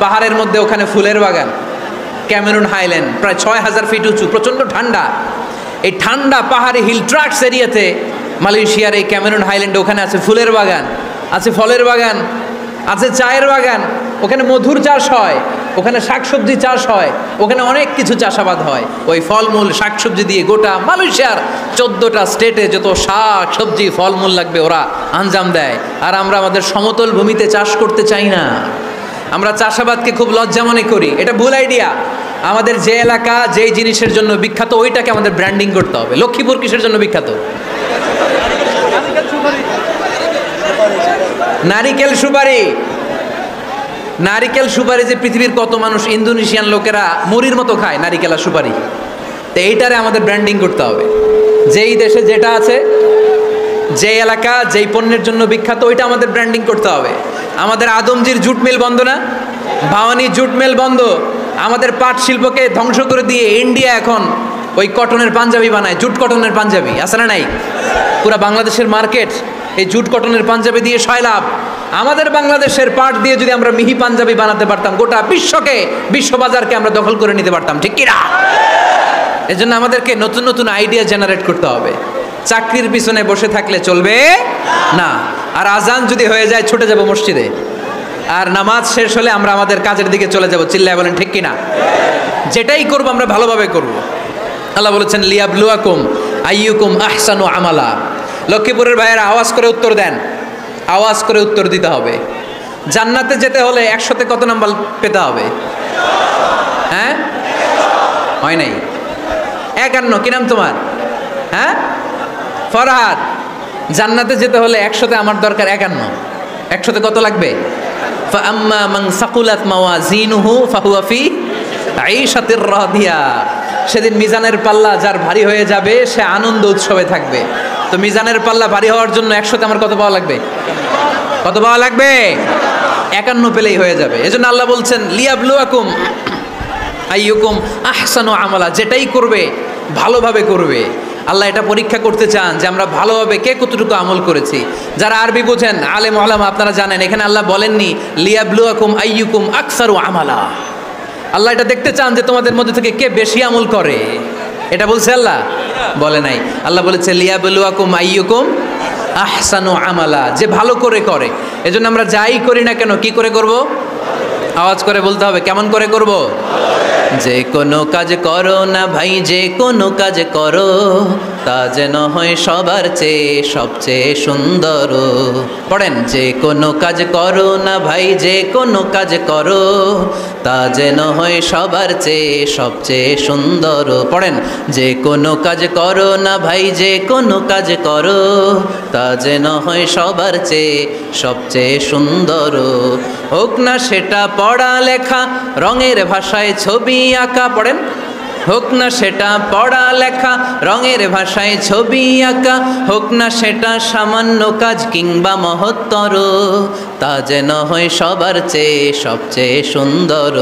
পাহাড়ের মধ্যে ওখানে ফুলের বাগান, ক্যামেরুন হাইল্যান্ড প্রায় 6000 ফিট উঁচু, প্রচণ্ড ঠান্ডা। এই ঠান্ডা পাহাড়ি হিল ট্রাক্স এরিয়াতে মালয়েশিয়ার এই ক্যামেরুন হাইল্যান্ডে ওখানে আছে ফুলের বাগান, আছে ফলের বাগান, আছে চায়ের বাগান, ওখানে মধুর চাষ হয়, ওখানে শাকসবজি চাষ হয়, ওখানে অনেক কিছু চাষাবাদ হয়। ওই ফলমূল শাকসবজি দিয়ে গোটা মালয়েশিয়ার 14টা স্টেটে যত শাক সবজি ফলমূল লাগবে ওরা আঞ্জাম দেয়। আর আমরা আমাদের সমতল ভূমিতে চাষ করতে চাই না। আমরা চাষাবাদকে খুব লজ্জা মনে করি, এটা ভুল আইডিয়া। আমাদের যে এলাকা যেই জিনিসের জন্য বিখ্যাত ওইটাকে আমাদের ব্র্যান্ডিং করতে হবে। লক্ষ্মীপুর কিসের জন্য বিখ্যাত? নারিকেল সুপারি। নারিকেল সুপারি যে পৃথিবীর কত মানুষ, ইন্দোনেশিয়ান লোকেরা মুড়ির মতো খায় নারিকেল আর সুপারি। তো এইটারে আমাদের ব্র্যান্ডিং করতে হবে। যেই দেশে যেটা আছে, যে এলাকা যেই পণ্যের জন্য বিখ্যাত ওইটা আমাদের ব্র্যান্ডিং করতে হবে। আমাদের আদমজির জুট মিল বন্ধ না? ভাওয়ানি জুট মিল বন্ধ। আমাদের পাট শিল্পকে ধ্বংস করে দিয়ে ইন্ডিয়া এখন ওই কটনের পাঞ্জাবি বানায়, জুট কটনের পাঞ্জাবি, আছে না নাই? পুরা বাংলাদেশের মার্কেট এই জুট কটনের পাঞ্জাবি দিয়ে সয়লাভ। আমাদের বাংলাদেশের পাট দিয়ে যদি আমরা মিহি পাঞ্জাবি বানাতে পারতাম, গোটা বিশ্বকে, বিশ্ববাজারকে আমরা দখল করে নিতে পারতাম, ঠিক কিনা? এজন্য আমাদেরকে নতুন নতুন আইডিয়া জেনারেট করতে হবে। চাকরির পিছনে বসে থাকলে চলবে না। আর আজান যদি হয়ে যায় ছুটে যাব মসজিদে, আর নামাজ শেষ হলে আমরা আমাদের কাজের দিকে চলে যাব। চিল্লায় বলেন ঠিক কিনা? যেটাই করব আমরা ভালোভাবে করব। আল্লাহ বলেছেন লিয়াবলুয়াকুম আইয়ুকুম আহসানু আমালা। লক্ষ্মীপুরের ভাইয়েরা আওয়াজ করে উত্তর দেন, আওয়াজ করে উত্তর দিতে হবে। জান্নাতে যেতে হলে 100তে কত নাম্বার পেতে হবে? হ্যাঁ, হয় নাই 51। কি নাম তোমার? হ্যাঁ, ফরহাদ। জান্নাতে যেতে হলে 100তে আমার দরকার 51। 100তে কত লাগবে? ফাআম্মা মান সাকুলাত মাওয়াজিনুহু ফাহুয়া ফি আইশাতির রাদিয়া। সেদিন মিজানের পাল্লা যার ভারী হয়ে যাবে সে আনন্দ উৎসবে থাকবে। তো মিজানের পাল্লা ভারী হওয়ার জন্য 100তে আমার কত পাওয়া লাগবে? কত পাওয়া লাগবে? 51 পেলেই হয়ে যাবে। এজন্য আল্লাহ বলছেন লিয়াবলুয়াকুম আইয়ুকুম আহসানু আমালা। যেটাই করবে ভালোভাবে করবে। আল্লাহ এটা পরীক্ষা করতে চান যে আমরা ভালোভাবে কে কতটুকু আমল করেছি। যারা আরবি বোঝেন, আলেম ওলামা, আপনারা জানেন এখানে আল্লাহ বলেননি লিয়াবলুয়াকুম আইয়ুকুম আকসারু আমালা। আল্লাহ এটা দেখতে চান যে তোমাদের মধ্যে থেকে কে বেশি আমল করে। এটা বলছে আল্লাহ? বলে নাই। আল্লাহ বলেছে লিয়াবলুয়াকুম আইয়ুকুম আহসানু আমালা, যে ভালো করে করে। এজন্য আমরা যাই করি না কেন কি করে করব? আওয়াজ করে বলতে হবে। কেমন করে করব? যে কোনো কাজ করো না ভাই, যে কোনো কাজ করো, তা যেন হয় সবার চেয়ে সবচেয়ে সুন্দর। পড়েন, যে কোনো কাজ করো না ভাই, যে কোনো কাজ করো, তা যেন হয় সবার চেয়ে সবচেয়ে সুন্দর। পড়েন, যে কোনো কাজ করো না ভাই, যে কোনো কাজ করো, তা যেন হয় সবার চেয়ে সবচেয়ে সুন্দর। হোক না সেটা পড়া লেখা, রঙের ভাষায় ছবি আঁকা। পড়েন, হোক না সেটা পড়া লেখা, রঙের ভাষায় ছবি আঁকা, হোক না সেটা সামান্য কাজ কিংবা মহত্তর, তা যেন হয় সবার চেয়ে সবচেয়ে সুন্দর।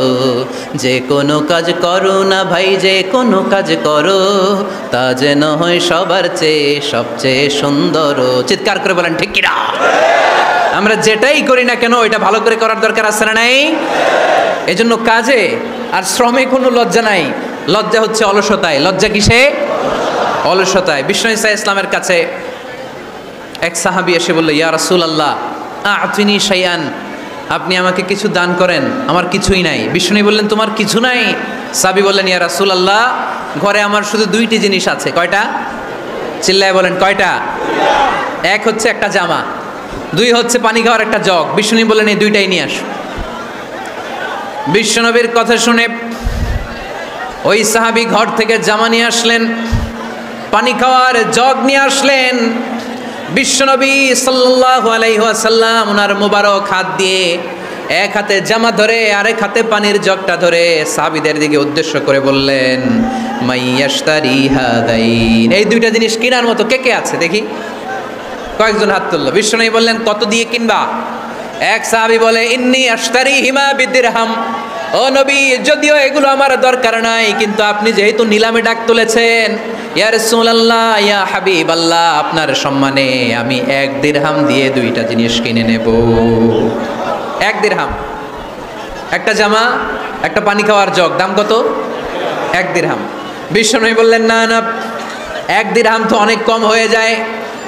যে কোনো কাজ করো না ভাই, যে কোনো কাজ করো, তা যেন হয় সবার চেয়ে সবচেয়ে সুন্দর। চিৎকার করে বলেন ঠিক কিনা? আমরা যেটাই করি না কেন এটা ভালো করে করার দরকার আছে না নাই? এজন্য কাজে আর শ্রমে কোনো লজ্জা নাই। লজ্জা হচ্ছে অলসতায়। লজ্জা কিসে? অলসতায়। বিষ্ণু ইসা ইসলামের কাছে এক সাহাবী এসে বলল, ইয়া রাসূলুল্লাহ আ'তিনি শাইআন, আপনি আমাকে কিছু দান করেন, আমার কিছুই নাই। বিষ্ণু বললেন, তোমার কিছু নাই? সাহাবী বললেন, ইয়া রাসূলুল্লাহ ঘরে আমার শুধু 2টি জিনিস আছে। কয়টা? চিল্লায় বলেন কয়টা? এক হচ্ছে একটা জামা, 2 হচ্ছে পানি খাওয়ার একটা জগ। বিষ্ণু বললেন, এই 2টাই নিয়ে আসো। বিশ্বনবীর কথা শুনে ওই সাহাবী ঘর থেকে জামা নিয়ে আসলেন, পানি খাওয়ার জগ নিয়ে আসলেন। বিশ্বনবী সাল্লাল্লাহু আলাইহি ওয়াসাল্লাম ওনার মোবারক হাত দিয়ে এক হাতে জামা ধরে আরেক হাতে পানির জগটা ধরে সাহাবীদের দিকে উদ্দেশ্য করে বললেন, মাইয়াশতারি হাদাইন, এই দুইটা জিনিস কেনার মতো কে কে আছে দেখি। কয়েকজন হাত তুলল। বিশ্বনবী বললেন, কত দিয়ে কিনবা? এক সাহাবী বলে, ইন্নী আশতারি হিমা বিদিরহাম, ও নবী যদিও এগুলো আমার দরকার নাই, কিন্তু আপনি যেহেতু নিলামে ডাক তুলেছেন, ইয়া রাসূলুল্লাহ ইয়া হাবিবাল্লাহ, আপনার সম্মানে আমি 1 দিরহাম দিয়ে দুইটা জিনিস কিনে নেব। 1 দিরহাম, একটা জামা, একটা পানি খাওয়ার জগ, দাম কত? 1 দিরহাম। বিশ্বনবী বললেন, না না, 1 দিরহাম তো অনেক কম হয়ে যায়,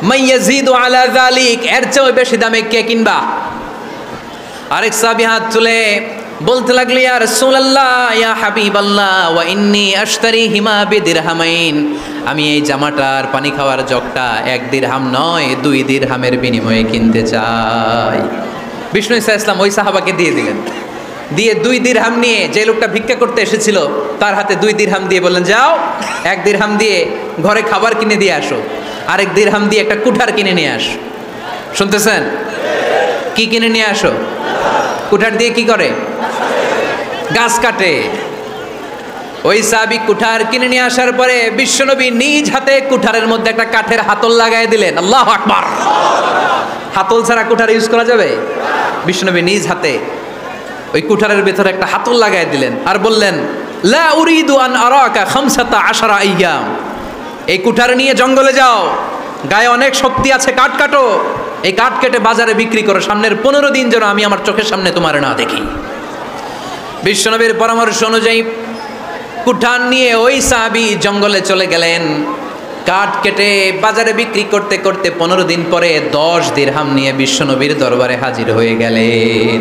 মাইয়াজিদু আলা যালিক, এর চেয়ে বেশি দামে কে কিনবা? আরেক সাহাবী হাত তুলে বলতে লাগলো, ইয়া রাসূলুল্লাহ ইয়া হাবিবাল্লাহ ওয়া ইন্নী আশতারি হিমা বিদিরহামাইন, আমি এই জামাটার পানি খাওয়ার জগটা 1 দিরহাম নয় 2 দিরহামের বিনিময়ে কিনতে চাই। বিষ্ণু ইসা ইসলাম ওই সাহাবাকে দিয়ে দিলেন। দিয়ে 2 দিরহাম নিয়ে যে লোকটা ভিক্ষা করতে এসেছিল তার হাতে 2 দিরহাম দিয়ে বললেন, যাও 1 দিরহাম দিয়ে ঘরে খাবার কিনে দিয়ে আসো, আরেক দিরহাম দিয়ে একটা কুঠার কিনে নিয়ে আসো। শুনতেছেন? কি কিনে নিয়ে আসো? কুঠার দিয়ে কি করে? গাছ কাটে। ওই সাহাবী কুঠার কিনে নিয়ে আসার পরে বিশ্বনবী নিজ হাতে কুঠারের মধ্যে একটা কাঠের হাতল লাগাই দিলেন। আল্লাহু আকবার। হাতল ছাড়া কুঠার ইউজ করা যাবে? বিশ্বনবী নিজ হাতে ওই কুঠারের ভেতরে একটা হাতল লাগাই দিলেন আর বললেন, লা উরিদু আন আরাকা 15 আইয়াম, এই কুঠার নিয়ে জঙ্গলে যাও, গায়ে অনেক শক্তি আছে, কাঠ কাটো, এই কাঠ কেটে বাজারে বিক্রি করো, সামনের 15 দিন যেন আমি আমার চোখের সামনে তোমার না দেখি। বিশ্বনবীর পরামর্শ অনুযায়ী কুঠার নিয়ে ওই সাহাবী জঙ্গলে চলে গেলেন। কাঠ কেটে বাজারে বিক্রি করতে করতে 15 দিন পরে 10 দিরহাম নিয়ে বিশ্বনবীর দরবারে হাজির হয়ে গেলেন।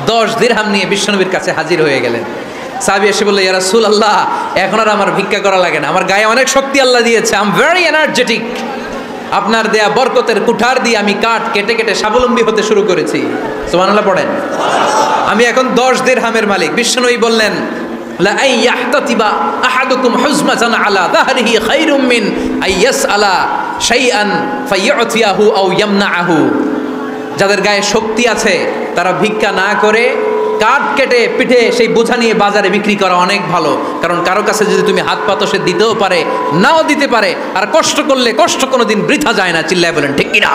10 দিরহাম নিয়ে বিশ্বনবীর কাছে হাজির হয়ে গেলেন। সাহাবী এসে বলল, ইয়া রাসূলুল্লাহ, এখন আর আমার ভিক্ষা করা লাগে না, আমার গায়ে অনেক শক্তি আল্লাহ দিয়েছে, আই এম ভেরি এনার্জেটিক, আপনার দেয়া বরকতের কুঠার দিয়ে আমি কাঠ কেটে কেটে স্বাবলম্বী হতে শুরু করেছি। সুবহানাল্লাহ পড়েন। আমি এখন 10 দিরহামের মালিক। বিশ্বনবী বললেন, লা আইয়াহতাতিবা আহাদুকুম হুজমাতান আলা যাহরিহি খায়রুম মিন আইয়াসআলা শাইআন ফায়ু'তিয়াহু আও ইয়ামনাহু, যাদের গায়ে শক্তি আছে তারা ভিক্ষা না করে কাঠ কেটে পিঠে সেই বোঝা নিয়ে বাজারে বিক্রি করা অনেক ভালো, কারণ কারো কাছে যদি তুমি হাত পাতো সে দিতেও পারে নাও দিতে পারে, আর কষ্ট করলে কষ্ট কোনোদিন বৃথা যায় না। চিল্লায় বলেন ঠিক কিনা?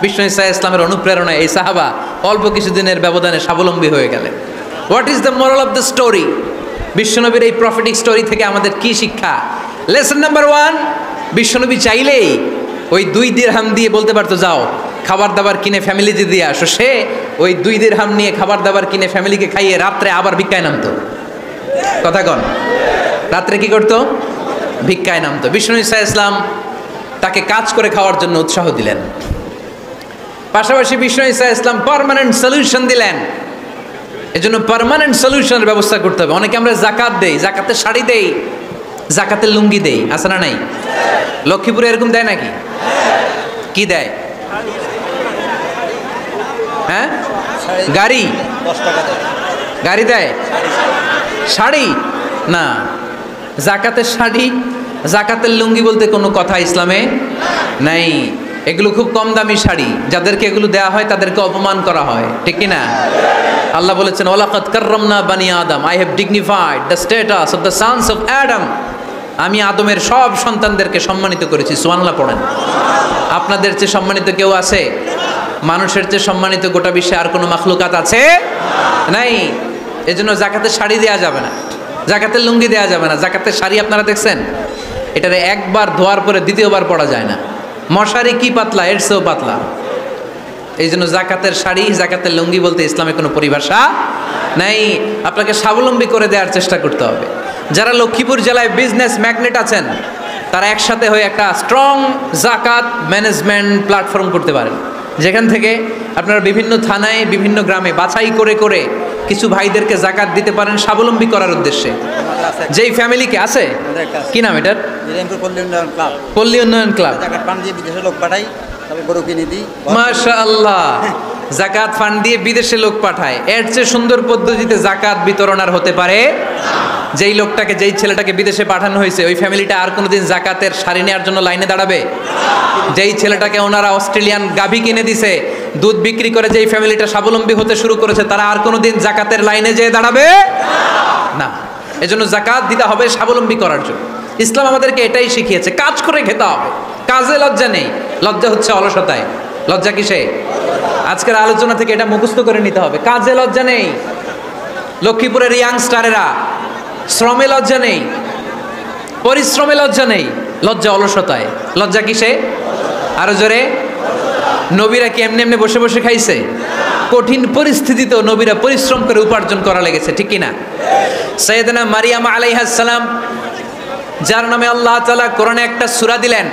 বিষ্ণু ইসা ইসলামের অনুপ্রেরণায় এই সাহাবা অল্প কিছুদিনের ব্যবধানে স্বাবলম্বী হয়ে গেলেন। What is the moral of the story? বিশ্বনবীর এই প্রফেটিক স্টোরি থেকে আমাদের কি শিক্ষা? লেসন নাম্বার 1, বিশ্বনবী চাইলেই ওই 2 দিরহাম দিয়ে বলতে পারতো, যাও খাবার দাবার কিনে ফ্যামিলিতে দিয়ে আসো। সে ওই 2 দিরহাম নিয়ে খাবার দাবার কিনে ফ্যামিলিকে খাইয়ে রাত্রে আবার ভিক্ষায় নামতো। কথা কন? রাত্রে কি করতো? ভিক্ষায় নামতো। বিষ্ণু ইসা ইসলাম তাকে কাজ করে খাওয়ার জন্য উৎসাহ দিলেন। পাশাপাশি বিষ্ণু ইসা ইসলাম পার্মানেন্ট সলিউশন দিলেন। এজন্য পার্মানেন্ট সলিউশনের ব্যবস্থা করতে হবে। অনেকে আমরা জাকাত দেই, জাকাতের শাড়ি দেই, জাকাতের লুঙ্গি দেই, আছে না নাই? লক্ষ্মীপুরে এরকম দেয় নাকি? কি দেয়? হ্যাঁ, গাড়ি, 10 টাকা দেয়। গাড়ি দেয়, শাড়ি না। জাকাতের শাড়ি, জাকাতের লুঙ্গি বলতে কোনো কথা ইসলামে নাই। এগুলো খুব কম দামি শাড়ি, যাদেরকে এগুলো দেওয়া হয় তাদেরকে অপমান করা হয়, ঠিক কি না? আল্লাহ বলেছেন, ওয়ালাকাদ কাররামনা বানি আদম, I have dignified the status of the sons of Adam, আমি আদমের সব সন্তানদেরকে সম্মানিত করেছি। সুবহানাল্লাহ পড়েন। আপনাদের চেয়ে সম্মানিত কেউ আছে? মানুষের চেয়ে সম্মানিত গোটা বিশ্বে আর কোনো মাখলুকাত আছে? নাই। এজন্য জাকাতের শাড়ি দেওয়া যাবে না, জাকাতের লুঙ্গি দেওয়া যাবে না। জাকাতের শাড়ি আপনারা দেখছেন? এটারে একবার ধোয়ার পরে দ্বিতীয়বার পরা যায় না। মশারি কি পাতলা, এর চেয়েও পাতলা। এই জন্য জাকাতের শাড়ি, জাকাতের লুঙ্গি বলতে ইসলামে কোনো পরিভাষা নাই। আপনাকে স্বাবলম্বী করে দেওয়ার চেষ্টা করতে হবে। যারা লক্ষ্মীপুর জেলায় বিজনেস ম্যাগনেট আছেন, তারা একসাথে হয়ে একটা স্ট্রং জাকাত ম্যানেজমেন্ট প্ল্যাটফর্ম করতে পারেন, যেখান থেকে আপনারা বিভিন্ন থানায়, বিভিন্ন গ্রামে বাছাই করে করে কিছু ভাইদেরকে জাকাত দিতে পারেন স্বাবলম্বী করার উদ্দেশ্যে। যেই ফ্যামিলিকে আছে, কি নাম এটার? পল্লী উন্নয়ন ক্লাব। জাকাত ফান্ড দিয়ে বিদেশে লোক পাঠাই, তবে গরু কিনে দিই। মাশাআল্লাহ, জাকাত ফান্ড দিয়ে বিদেশে লোক পাঠায়। এর চেয়ে সুন্দর পদ্ধতিতে জাকাত বিতরণ আর হতে পারে যেই লোকটাকে, যেই ছেলেটাকে বিদেশে পাঠানো হয়েছে, ওই ফ্যামিলিটা আর কোনোদিন জাকাতের শাড়ি নেওয়ার জন্য লাইনে দাঁড়াবে? যেই ছেলেটাকে ওনারা অস্ট্রেলিয়ান গাভী কিনে দিছে, দুধ বিক্রি করে যেই ফ্যামিলিটা স্বাবলম্বী হতে শুরু করেছে, তারা আর কোনোদিন জাকাতের লাইনে যেয়ে দাঁড়াবে না। এজন্য জাকাত দিতে হবে স্বাবলম্বী করার জন্য। ইসলাম আমাদেরকে এটাই শিখিয়েছে, কাজ করে খেতে হবে। কাজে লজ্জা নেই, লজ্জা হচ্ছে অলসতায়। লজ্জা কিসে? আজকের আলোচনা থেকে এটা মুখস্থ করে নিতে হবে, কাজে লজ্জা নেই। লক্ষ্মীপুরের ইয়াংস্টারেরা, শ্রমে লজ্জা নেই, পরিশ্রমে লজ্জা নেই, লজ্জা অলসতায়। লজ্জা কিসে? আরো জোরে। নবীরা কি এমনি এমনি বসে বসে খাইছে? কঠিন পরিস্থিতিতেও নবীরা পরিশ্রম করে উপার্জন করা লেগেছে, ঠিক কিনা? সাইয়েদনা মারিয়াম আলাইহিস সালাম, যার নামে আল্লাহ তাআলা কোরআনে একটা সূরা দিলেন,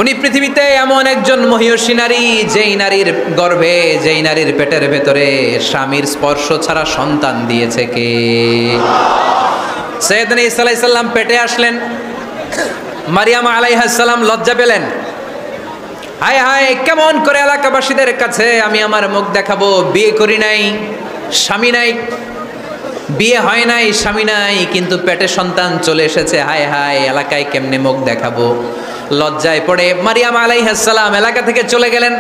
উনি পৃথিবীতে এমন একজন মহিয়সী নারী, যেই নারীর গর্ভে, যেই নারীর পেটের ভেতরে স্বামীর স্পর্শ ছাড়া সন্তান দিয়েছে কে? সাইয়েদনা ঈসা আলাইহিস সালাম পেটে আসলেন। মারিয়াম আলাইহিস সালাম লজ্জা পেলেন। হায় হায়, কেমন করে এলাকাবাসীদের কাছে আমি আমার মুখ দেখাবো? বিয়ে করি নাই, স্বামী নাই, বিয়ে হয় নাই, স্বামী নাই, কিন্তু পেটে সন্তান চলে এসেছে। হায় হায়, এলাকায় কেমনে মুখ দেখাবো? লজ্জায় পড়ে মারিয়াম আলাইহিস সালাম এলাকা থেকে চলে গেলেন।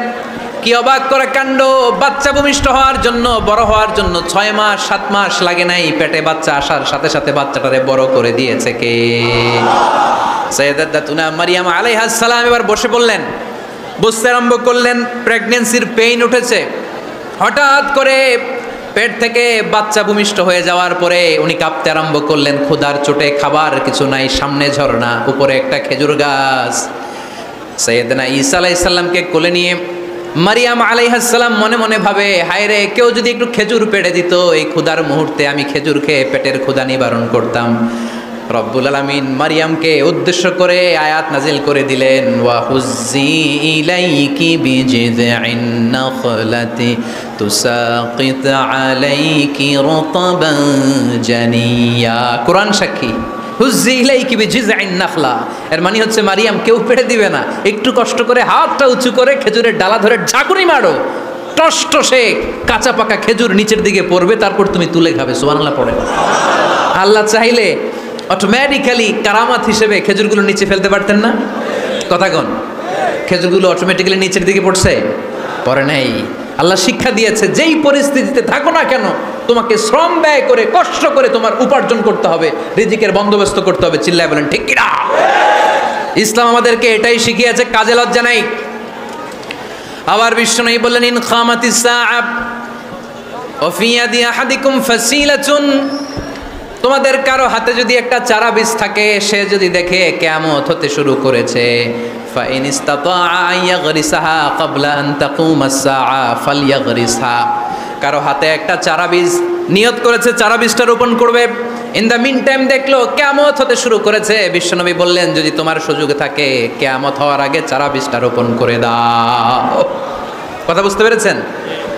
কি অবাক করা কাণ্ড! বাচ্চা ভূমিষ্ঠ হওয়ার জন্য, বড় হওয়ার জন্য 6 মাস 7 মাস লাগে নাই, পেটে বাচ্চা আসার সাথে সাথে বাচ্চাটারে বড় করে দিয়েছে কে? সাইয়্যিদাতুনা মারিয়াম আলাইহিস সালাম এবার বসে পড়লেন, বুঝতে আরম্ভ করলেন প্রেগন্যান্সির পেইন উঠেছে। হঠাৎ করে পেট থেকে বাচ্চা ভূমিষ্ঠ হয়ে যাওয়ার পরে উনি কাঁপতে আরম্ভ করলেন। ক্ষুধার চোটে খাবার কিছু নাই, সামনে ঝর্ণা, উপরে একটা খেজুর গাছ। সাইয়েদনা ঈসা আলাইহিস সালামকে কোলে নিয়ে মারিয়াম আলাইহিস সালাম মনে মনে ভাবে, হায় রে, কেউ যদি একটু খেজুর পেড়ে দিত, এই ক্ষুধার মুহূর্তে আমি খেজুর খেয়ে পেটের ক্ষুধা নিবারণ করতাম। রব্বুল আলামিন মারিয়ামকে উদ্দেশ্য করে আয়াত নাজিল করে দিলেন, ওয়া হুজ্জি ইলাইকি বিজিযিন নাখলাতি তুসাকিত আলাইকি রতবান জানিয়া। কোরআন সাক্ষী, হুজ্জি ইলাইকি বিজিযিন নাখলা, এর মানে হচ্ছে মারিয়াম কেউ পেড়ে দিবে না, একটু কষ্ট করে হাতটা উঁচু করে খেজুরের ডালা ধরে ঝাঁকুনি মারো, টসটসে কাঁচা পাকা খেজুর নিচের দিকে পড়বে, তারপর তুমি তুলে খাবে। সুবহানাল্লাহ পড়ে। আল্লাহ চাইলে অটোমেটিক্যালি কারামাত হিসেবে খেজুরগুলো নিচে ফেলতে পারতেন না? কথা কোন? খেজুরগুলো অটোমেটিক্যালি নিচের দিকে পড়ছে? পড়ে নাই। আল্লাহ শিক্ষা দিয়েছে, যেই পরিস্থিতিতে থাকো না কেন, তোমাকে শ্রম ব্যয় করে, কষ্ট করে তোমার উপার্জন করতে হবে, রিজিকের বন্দোবস্ত করতে হবে। চিল্লায় বলেন ঠিক কিনা? ইসলাম আমাদেরকে এটাই শিখিয়েছে, কাজে লজ্জা নাই। আবার বিশ্বনবী বললেন, ইন খামাতিস সাআব ওয়া ফি ইয়াদি আহাদিকুম ফাসিলাতুন, তোমাদের কারো হাতে যদি একটা চারা বীজ থাকে, সে যদি দেখে কিয়ামত হতে শুরু করেছে, ফাইন ইসতাতাআ আন ইয়াগরিসাহা ক্বাবলা আন তাকুমাস সাআ ফালইয়াগরিসহা, কারো হাতে একটা চারা বীজ নিয়ত করেছে, চারা বীজটা রোপণ করবে, ইন দ্য মিন টাইম দেখলো কিয়ামত হতে শুরু করেছে, বিশ্বনবী বললেন, যদি তোমার সুযোগ থাকে কিয়ামত হওয়ার আগে চারা বীজটা রোপণ করে দাও। কথা বুঝতে পেরেছেন?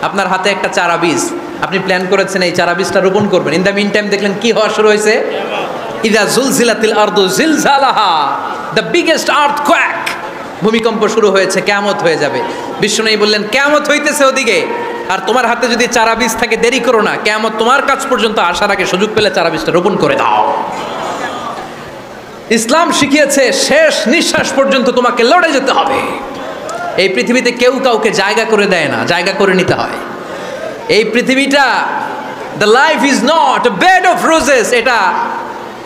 আপনার হাতে একটা চারা বীজ, আপনি প্ল্যান করেছেন এই চারা বীজটা রোপণ করবেন, ইন দ্য মিন টাইম দেখলেন কি হওয়া শুরু হয়েছে? ইদা জুলজিলাতিল আরদু জিলজালাহা, দ্য বিগেস্ট আর্থকোয়েক, ভূমিকম্প শুরু হয়েছে, কিয়ামত হয়ে যাবে। বিশ্বনবী বললেন, কিয়ামত হইতেছে ওদিকে, আর তোমার হাতে যদি চারা বীজ থাকে, দেরি করো না, কিয়ামত তোমার কাছ পর্যন্ত আসার আগে সুযোগ পেলে চারা বীজটা রোপণ করে দাও। ইসলাম শিখিয়েছে শেষ নিঃশ্বাস পর্যন্ত তোমাকে লড়ে যেতে হবে। এই পৃথিবীতে কেউ কাউকে জায়গা করে দেয় না, জায়গা করে নিতে হয়। এই পৃথিবীটা, the life is not a bed of roses, এটা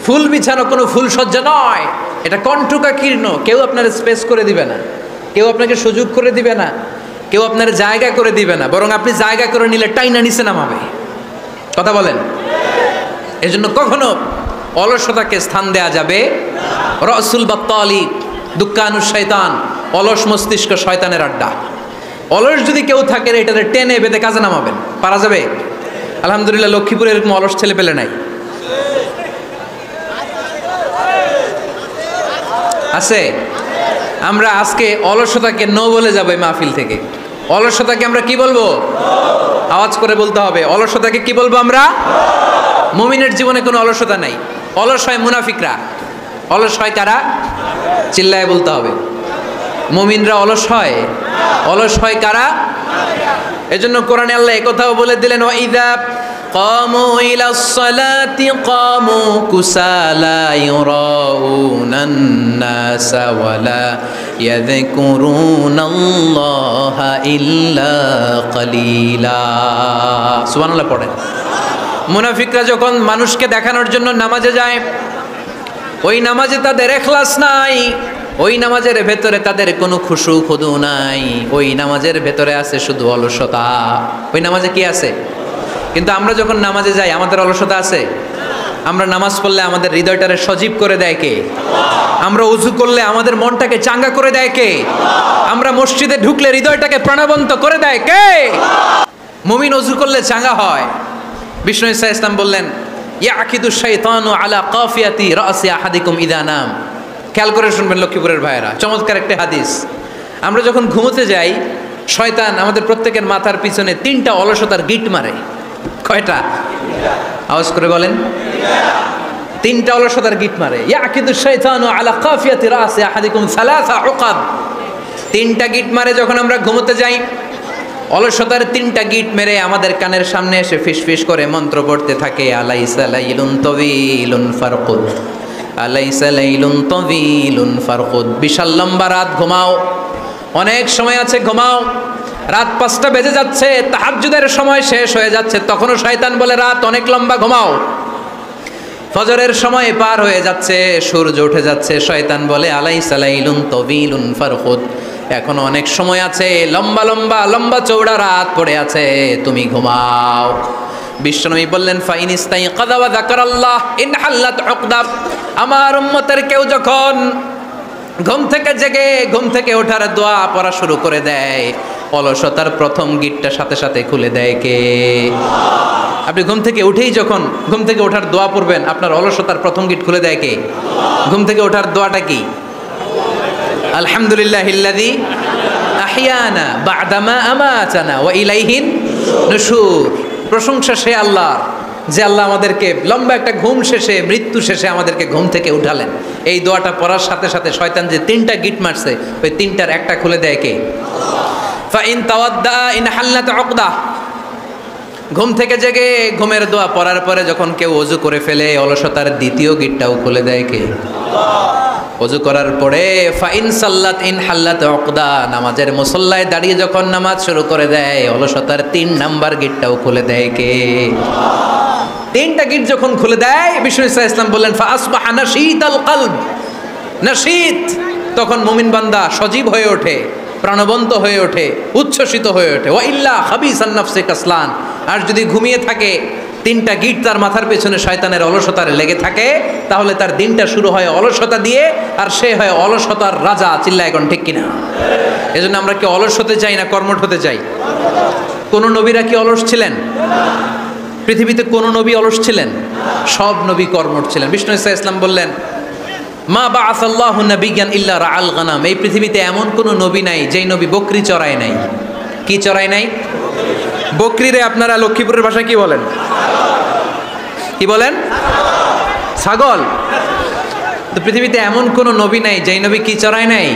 ফুল বিছানো কোনো ফুলসজ্জা নয়, এটা কণ্টকাকীর্ণ। কেউ আপনার স্পেস করে দিবে না, কেউ আপনাকে সুযোগ করে দিবে না, কেউ আপনার জায়গা করে দিবে না, বরং আপনি জায়গা করে নিলে টাইনা নিচে নামাবে। কথা বলেন? এজন্য কখনো অলসতাকে স্থান দেয়া যাবে। রসুল বাত্তালি দুঃখানু শয়তান, অলস মস্তিষ্ক শয়তানের আড্ডা। অলস যদি কেউ থাকে, এটাতে টেনে বেঁধে কাজে নামাবেন, পারা যাবে? আলহামদুলিল্লাহ, লক্ষ্মীপুরে এরকম অলস ছেলে পেলে নাই, আছে। আমরা আজকে অলসতাকে নো বলে যাবো এই মাহফিল থেকে। অলসতাকে আমরা কি বলবো? আওয়াজ করে বলতে হবে, অলসতাকে কি বলবো আমরা? মুমিনের জীবনে কোনো অলসতা নাই। অলস হয় মুনাফিকরা। অলস হয় কারা? চিল্লায় বলতে হবে। মুমিনরা অলস হয়? অলস হয় কারা? এজন্য কোরআনে আল্লাহ একথাও বলে দিলেন, ওয়া ইযা قاموا إلى الصلاة قاموا كسالى يراءون الناس ولا يذكرون الله إلا قليلا সুবহানাল্লাহ পড়েন। মুনাফিকরা যখন মানুষকে দেখানোর জন্য নামাজে যায়, ওই নামাজে তাদের ইখলাস নাই, ওই নামাজের ভেতরে তাদের কোনো খুশু খুদু নাই, ওই নামাজের ভেতরে আছে শুধু অলসতা। ওই নামাজে কি আছে? কিন্তু আমরা যখন নামাজে যাই আমাদের অলসতা আছে? আমরা নামাজ পড়লে আমাদের হৃদয়টারে সজীব করে দেয় কে? আমরা উযু করলে আমাদের মনটাকে চাঙ্গা করে দেয় কে? আমরা মসজিদে ঢুকলে হৃদয়টাকে প্রাণবন্ত করে দেয় কে? মুমিন উযু করলে চাঙ্গা হয়। বিষ্ণু ইসা ইসলাম বললেন, ইয়াকিদু শাইতানু আলা কাফিয়াতি রাসি আহাদিকুম ইদা নাম। খেয়াল করে শুনবেন লক্ষ্মীপুরের ভাইয়েরা, চমৎকার একটা হাদিস। আমরা যখন ঘুমোতে যাই, শয়তান আমাদের প্রত্যেকের মাথার পিছনে 3টা অলসতার গিট মারে। কয়টা? আওয়াজ করে বলেন। 3টা অলসতার গিট মারে। ইয়াকিদু শাইতানু আলা কাফিয়াতি রাসি আহাদিকুম সালাসা উকাব। 3টা গিট মারে যখন আমরা ঘুমোতে যাই। অলসতার 3টা গিট মেরে আমাদের কানের সামনে এসে ফিসফিস করে মন্ত্র পড়তে থাকে, আলাইসা লাইলুন তাওয়িলুন ফারকুদ, আলাইসা লাইলুন তাওয়িলুন ফারকুদ। বিশাল লম্বা রাত, ঘুমাও। অনেক সময় আছে, ঘুমাও। রাত 5টা বেজে যাচ্ছে, তাহাজ্জুদের সময় শেষ হয়ে যাচ্ছে, তখনও শয়তান বলে রাত অনেক লম্বা, ঘুমাও। ফজরের সময় পার হয়ে যাচ্ছে, সূর্য উঠে যাচ্ছে, শয়তান বলে আলাইসা লাইলুন তাওয়িলুন ফারকুদ, এখনো অনেক সময় আছে, লম্বা লম্বা লম্বা চৌড়া রাত পড়ে আছে, তুমি ঘুমাও। বিশ্বনবী বললেন, ফাইন ইস্তাইকাযা ওয়া যাকারাল্লাহ ইনহাল্লাত উকদা। আমার উম্মতের কেউ যখন ঘুম থেকে জেগে ঘুম থেকে ওঠার দোয়া পড়া শুরু করে দেয়, অলসতার প্রথম গিটটা সাথে সাথে খুলে দেয় কে? আপনি ঘুম থেকে উঠেই যখন ঘুম থেকে ওঠার দোয়া পড়বেন, আপনার অলসতার প্রথম গিট খুলে দেয় কে? ঘুম থেকে ওঠার দোয়াটা কি? আলহামদুলিল্লাহিল্লাযী আহইয়ানা বা'দামা আমাতানা ওয়া ইলাইহিন নুশুর। প্রশংসা সে আল্লাহর, যে আল্লাহ আমাদেরকে লম্বা একটা ঘুম শেষে, মৃত্যু শেষে আমাদেরকে ঘুম থেকে উঠালেন। এই দোয়াটা পড়ার সাথে সাথে শয়তান যে 3টা গিট মারছে, ওই 3টার একটা খুলে দেয় কে? ফাইন তাওয়াদ্দা ইনহাল্লাত উকদা। ঘুম থেকে জেগে ঘুমের দোয়া পড়ার পরে যখন কেউ ওযু করে ফেলে, অলসতার দ্বিতীয় গিটটাও খুলে দেয় কে? ওযু করার পরে ফাইন সাল্লাত ইন হাল্লাত উকদা, নামাজের মুসল্লায় দাঁড়িয়ে যখন নামাজ শুরু করে দেয়, অলসতার 3 নাম্বার গিটটাও খুলে দেয় কে? 3টা গিট যখন খুলে দেয়, বিষ্ণু ইসলাম বললেন, ফাসবাহা নাশীতাল কলব। নাশীত, তখন মুমিন বান্দা সজীব হয়ে ওঠে, প্রাণবন্ত হয়ে ওঠে, উচ্ছ্বসিত হয়ে ওঠে। ওয়া ইল্লা খাবিসান নাফসে কাসলান। আর যদি ঘুমিয়ে থাকে, 3টা গিট তার মাথার পেছনে শয়তানের অলসতার লেগে থাকে, তাহলে তার দিনটা শুরু হয় অলসতা দিয়ে, আর সে হয় অলসতার রাজা। চিল্লায় এখন ঠিক কিনা? এজন্য আমরা কি অলস হতে চাই না কর্মঠ হতে চাই? কোন নবীরা কি অলস ছিলেন? পৃথিবীতে কোন নবী অলস ছিলেন? সব নবী কর্মঠ ছিলেন। বিষ্ণু ইসলাম বললেন, মা বাআসাল্লাহু নাবিয়্যান ইল্লা রাআল গানাম। এই পৃথিবীতে এমন কোন নবী নাই যেই নবী বকরি চড়ায় নাই। কি চড়ায় নাই? বকরিরে আপনারা লক্ষ্মীপুরের ভাষায় কি বলেন? কি বলেন? ছাগল। তো পৃথিবীতে এমন কোন নবী নাই যেই নবী কি চড়ায় নাই?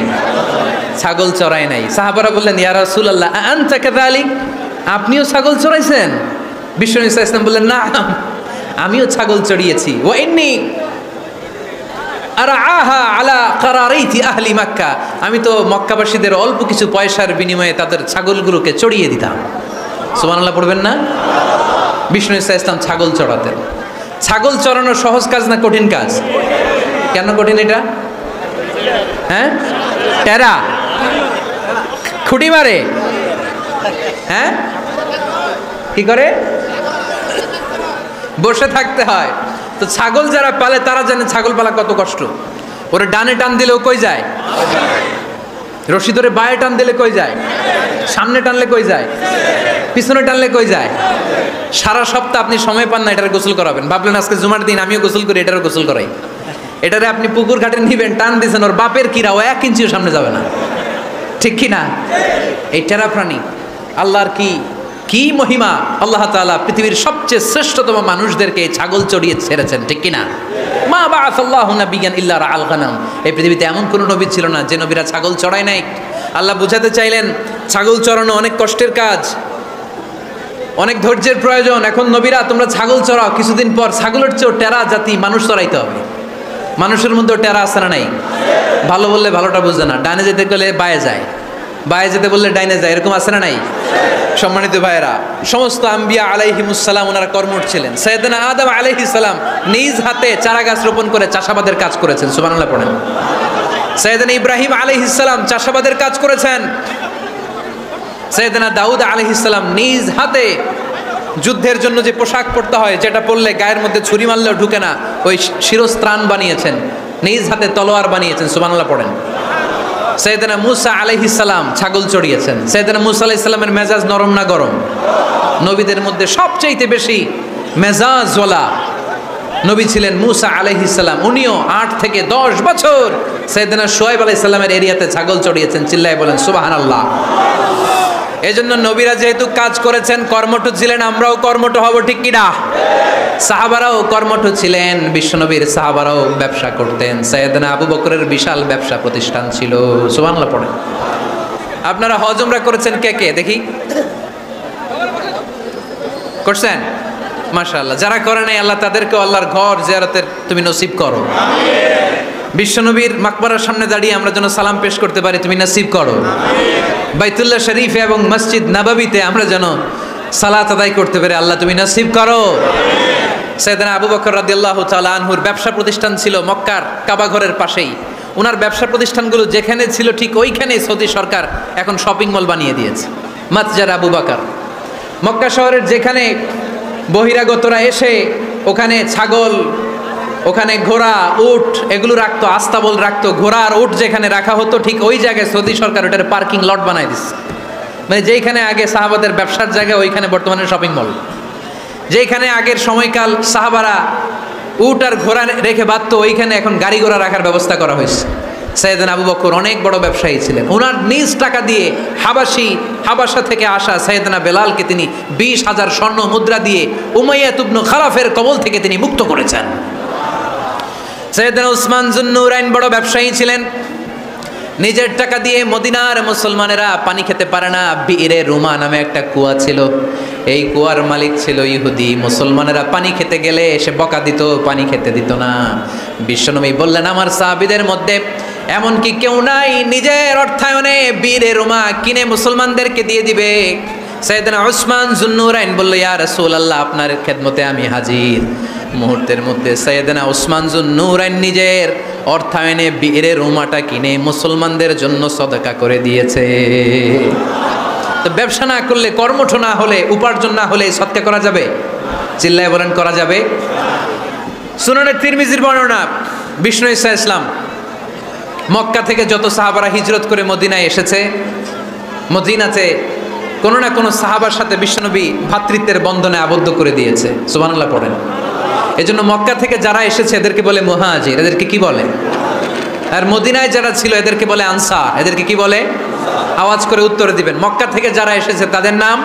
ছাগল চড়ায় নাই। সাহাবারা বললেন, ইয়া রাসূলুল্লাহ আনতা কাযালিক, আপনিও ছাগল চড়াইছেন? বিষ্ণু ইসলাম বললেন, না, আমিও ছাগল চড়িয়েছি। ওয়া ইন্নী আরআহা আলা কারারাইতি আহলি মক্কা, আমি তো মক্কাবাসীদের অল্প কিছু পয়সার বিনিময়ে তাদের ছাগলগুলোকে চড়িয়ে দিতাম। সুবহানাল্লাহ পড়বেন না? বিষ্ণু ইসলাম ছাগল চড়াতেন। ছাগল চড়ানো সহজ কাজ না কঠিন কাজ? কেন কঠিন এটা? হ্যাঁ, টেরা খুঁটি মারে। হ্যাঁ, কি করে? বসে থাকতে হয়। তো ছাগল যারা পালে তারা জানে ছাগল পালা কত কষ্ট। ওরে ডানে টান দিলেও কই যায়? রশি ধরে বায়ে টান দিলে কই যায়? সামনে টানলে কই যায়? পিছনে টানলে কই যায়? সারা সপ্তাহ আপনি সময় পান না এটার গোসল করাবেন। ভাবলেন আজকে জুমার দিন আমিও গোসল করি, এটারও গোসল করাই। এটারে আপনি পুকুর ঘাটে নিবেন, টান দিয়েছেন, ওর বাপের কিরা ও 1 ইঞ্চিও সামনে যাবে না। ঠিক কি না? এই টেরা প্রাণী আল্লাহর কি মহিমা! আল্লাহ তাআলা পৃথিবীর সবচেয়ে শ্রেষ্ঠতম মানুষদেরকে ছাগল চড়িয়ে ছেড়েছেন। ঠিক কি না? মা বাআসাল্লাহু নাবিয়্যান ইল্লা রাআল গানাম। এই পৃথিবীতে এমন কোনো নবী ছিল না যে নবীরা ছাগল চড়ায় নাই। আল্লাহ বুঝাতে চাইলেন ছাগল চড়ানো অনেক কষ্টের কাজ। অনেক ধৈর্যের প্রয়োজন। এখন নবীরা তোমরা ছাগল চড়াও, কিছুদিন পর ছাগলের চেয়েও টেরা জাতি মানুষ চড়াইতে হবে। মানুষের মধ্যেও টেরা আছে না নাই? ভালো বললে ভালোটা বুঝে না, ডানে যেতে গেলে বায়ে যায়, বায়ে যেতে বললে ডাইনে যায়, এরকম আছে না নাই? সম্মানিত ভাইয়েরা, সমস্ত আম্বিয়া আলাইহিমুসসালাম ওনারা কর্মঠ ছিলেন। সাইয়েদনা আদম আলাইহিস সালাম নিজ হাতে চারা গাছ রোপণ করে চাষাবাদের কাজ করেছেন, সুবহানাল্লাহ পড়েন। সাইয়েদনা ইব্রাহিম আলাইহিস সালাম চাষাবাদের কাজ করেছেন। সাইয়েদনা দাউদ আলাইহিস সালাম নিজ হাতে যুদ্ধের জন্য যে পোশাক পরতে হয়, যেটা পরলে গায়ের মধ্যে ছুরি মারলেও ঢুকে না, ওই শিরস্ত্রাণ বানিয়েছেন, নিজ হাতে তলোয়ার বানিয়েছেন, সুবহানাল্লাহ পড়েন। সাইয়েদনা মুসা আলাইহিস সালাম ছাগল চড়িয়েছেন। সাইয়েদনা মুসা আলাইহিস সালামের মেজাজ নরম না গরম? নবীদের মধ্যে সবচাইতে বেশি মেজাজওয়ালা নবী ছিলেন মুসা আলাইহিস সালাম। উনিও 8 থেকে 10 বছর সাইয়েদনা শুআয়ব আলাইহিস সালামের এরিয়াতে ছাগল চড়িয়েছেন। চিল্লায় বলেন সুবহানাল্লাহ। এজন্য নবীরা যেহেতু কাজ করেছেন, কর্মঠ ছিলেন, আমরাও কর্মঠ হব, ঠিক কি না? সাহাবারাও কর্মঠ ছিলেন, বিশ্বনবীর সাহাবারাও ব্যবসা করতেন। সাইয়েদনা আবু বকরের বিশাল ব্যবসা প্রতিষ্ঠান ছিল, সুবহানাল্লাহ পড়েন। আপনারা হজ উমরা করেছেন কে কে দেখি? করছেন? মাশাআল্লাহ। যারা করে নাই আল্লাহ তাদেরকে আল্লাহর ঘর জিয়ারতের তুমি নসিব করো। বিশ্বনবীর মাকবারার সামনে দাঁড়িয়ে আমরা যেন সালাম পেশ করতে পারি, তুমি নসিব করো। বাইতুল্লাহ শরীফে এবং মসজিদ নববীতে আমরা যেন সালাত আদায় করতে পারি, আল্লাহ তুমি নসিব করো। সাইয়েদনা আবু বকর রাদিয়াল্লাহু তাআলা আনহুর ব্যবসা প্রতিষ্ঠান ছিল মক্কার কাবা ঘরের পাশেই। ওনার ব্যবসা প্রতিষ্ঠানগুলো যেখানে ছিল ঠিক ওইখানেই সৌদি সরকার এখন শপিং মল বানিয়ে দিয়েছে, মাতজার আবু বকর। মক্কা শহরের যেখানে বহিরাগতরা এসে ওখানে ছাগল, ওখানে ঘোড়া, উট এগুলো রাখতো, আস্তাবল রাখতো, ঘোড়া আর উট যেখানে রাখা হতো ঠিক ওই জায়গায় সৌদি সরকার ওটার পার্কিং লট বানাই দিচ্ছে। মানে যেইখানে আগে সাহাবাদের ব্যবসার জায়গা, ওইখানে বর্তমানে শপিং মল। যেখানে আগের সময়কাল সাহাবারা উট আর ঘোড়া রেখে বাঁধতো, ওইখানে এখন গাড়ি ঘোড়া রাখার ব্যবস্থা করা হয়েছে। সাইয়েদনা আবু বকর অনেক বড় ব্যবসায়ী ছিলেন। ওনার নিজ টাকা দিয়ে হাবাসা থেকে আসা সাইয়েদনা বেলালকে তিনি 20,000 স্বর্ণ মুদ্রা দিয়ে উমাইয়া ইবনে খালাফের কবল থেকে তিনি মুক্ত করেছেন। সাইয়েদনা উসমান যুন্নুরাইন বড় ব্যবসায়ী ছিলেন। নিজের টাকা দিয়ে মদিনার মুসলমানেরা পানি খেতে পারে না, বীরে রুমা নামে একটা কুয়া ছিল, এই কুয়ার মালিক ছিল ইহুদি। মুসলমানেরা পানি খেতে গেলে এসে বকা দিত, পানি খেতে দিত না। বিশ্বনবী বললেন, আমার সাহাবীদের মধ্যে এমন কি কেউ নাই নিজের অর্থায়নে বীরে রুমা কিনে মুসলমানদেরকে দিয়ে দিবে? সাইয়েদনা উসমান যুন্নুরাইন বলল, ইয়া রাসূলুল্লাহ, আপনার খেদমতে আমি হাজির। মুহূর্তের মধ্যে সাইয়েদনা উসমান যুন্নুরাইন নিজের অর্থায়নে বীরে রুমাটা কিনে মুসলমানদের জন্য সদকা করে দিয়েছে। তো ব্যবসা না করলে, কর্মঠ না হলে, উপার্জন না হলে সদকা করা যাবে? চিল্লায় বলেন করা যাবে? সুনানে তিরমিজির বর্ণনা, বিষ্ণু ঈসা ইসলাম মক্কা থেকে যত সাহাবারা হিজরত করে মদিনায় এসেছে, মদিনাতে কোনো না কোনো সাহাবার সাথে বিশ্বনবী ভ্রাতৃত্বের বন্ধনে আবদ্ধ করে দিয়েছে, সুবহানাল্লাহ পড়েন। এজন্য মক্কা থেকে যারা এসেছে এদেরকে বলে মুহাজির, এদেরকে কি বলে? আর মদিনায় যারা ছিল এদেরকে বলে আনসার, এদেরকে কি বলে? আওয়াজ করে উত্তর দিবেন। মক্কা থেকে যারা এসেছে তাদের নাম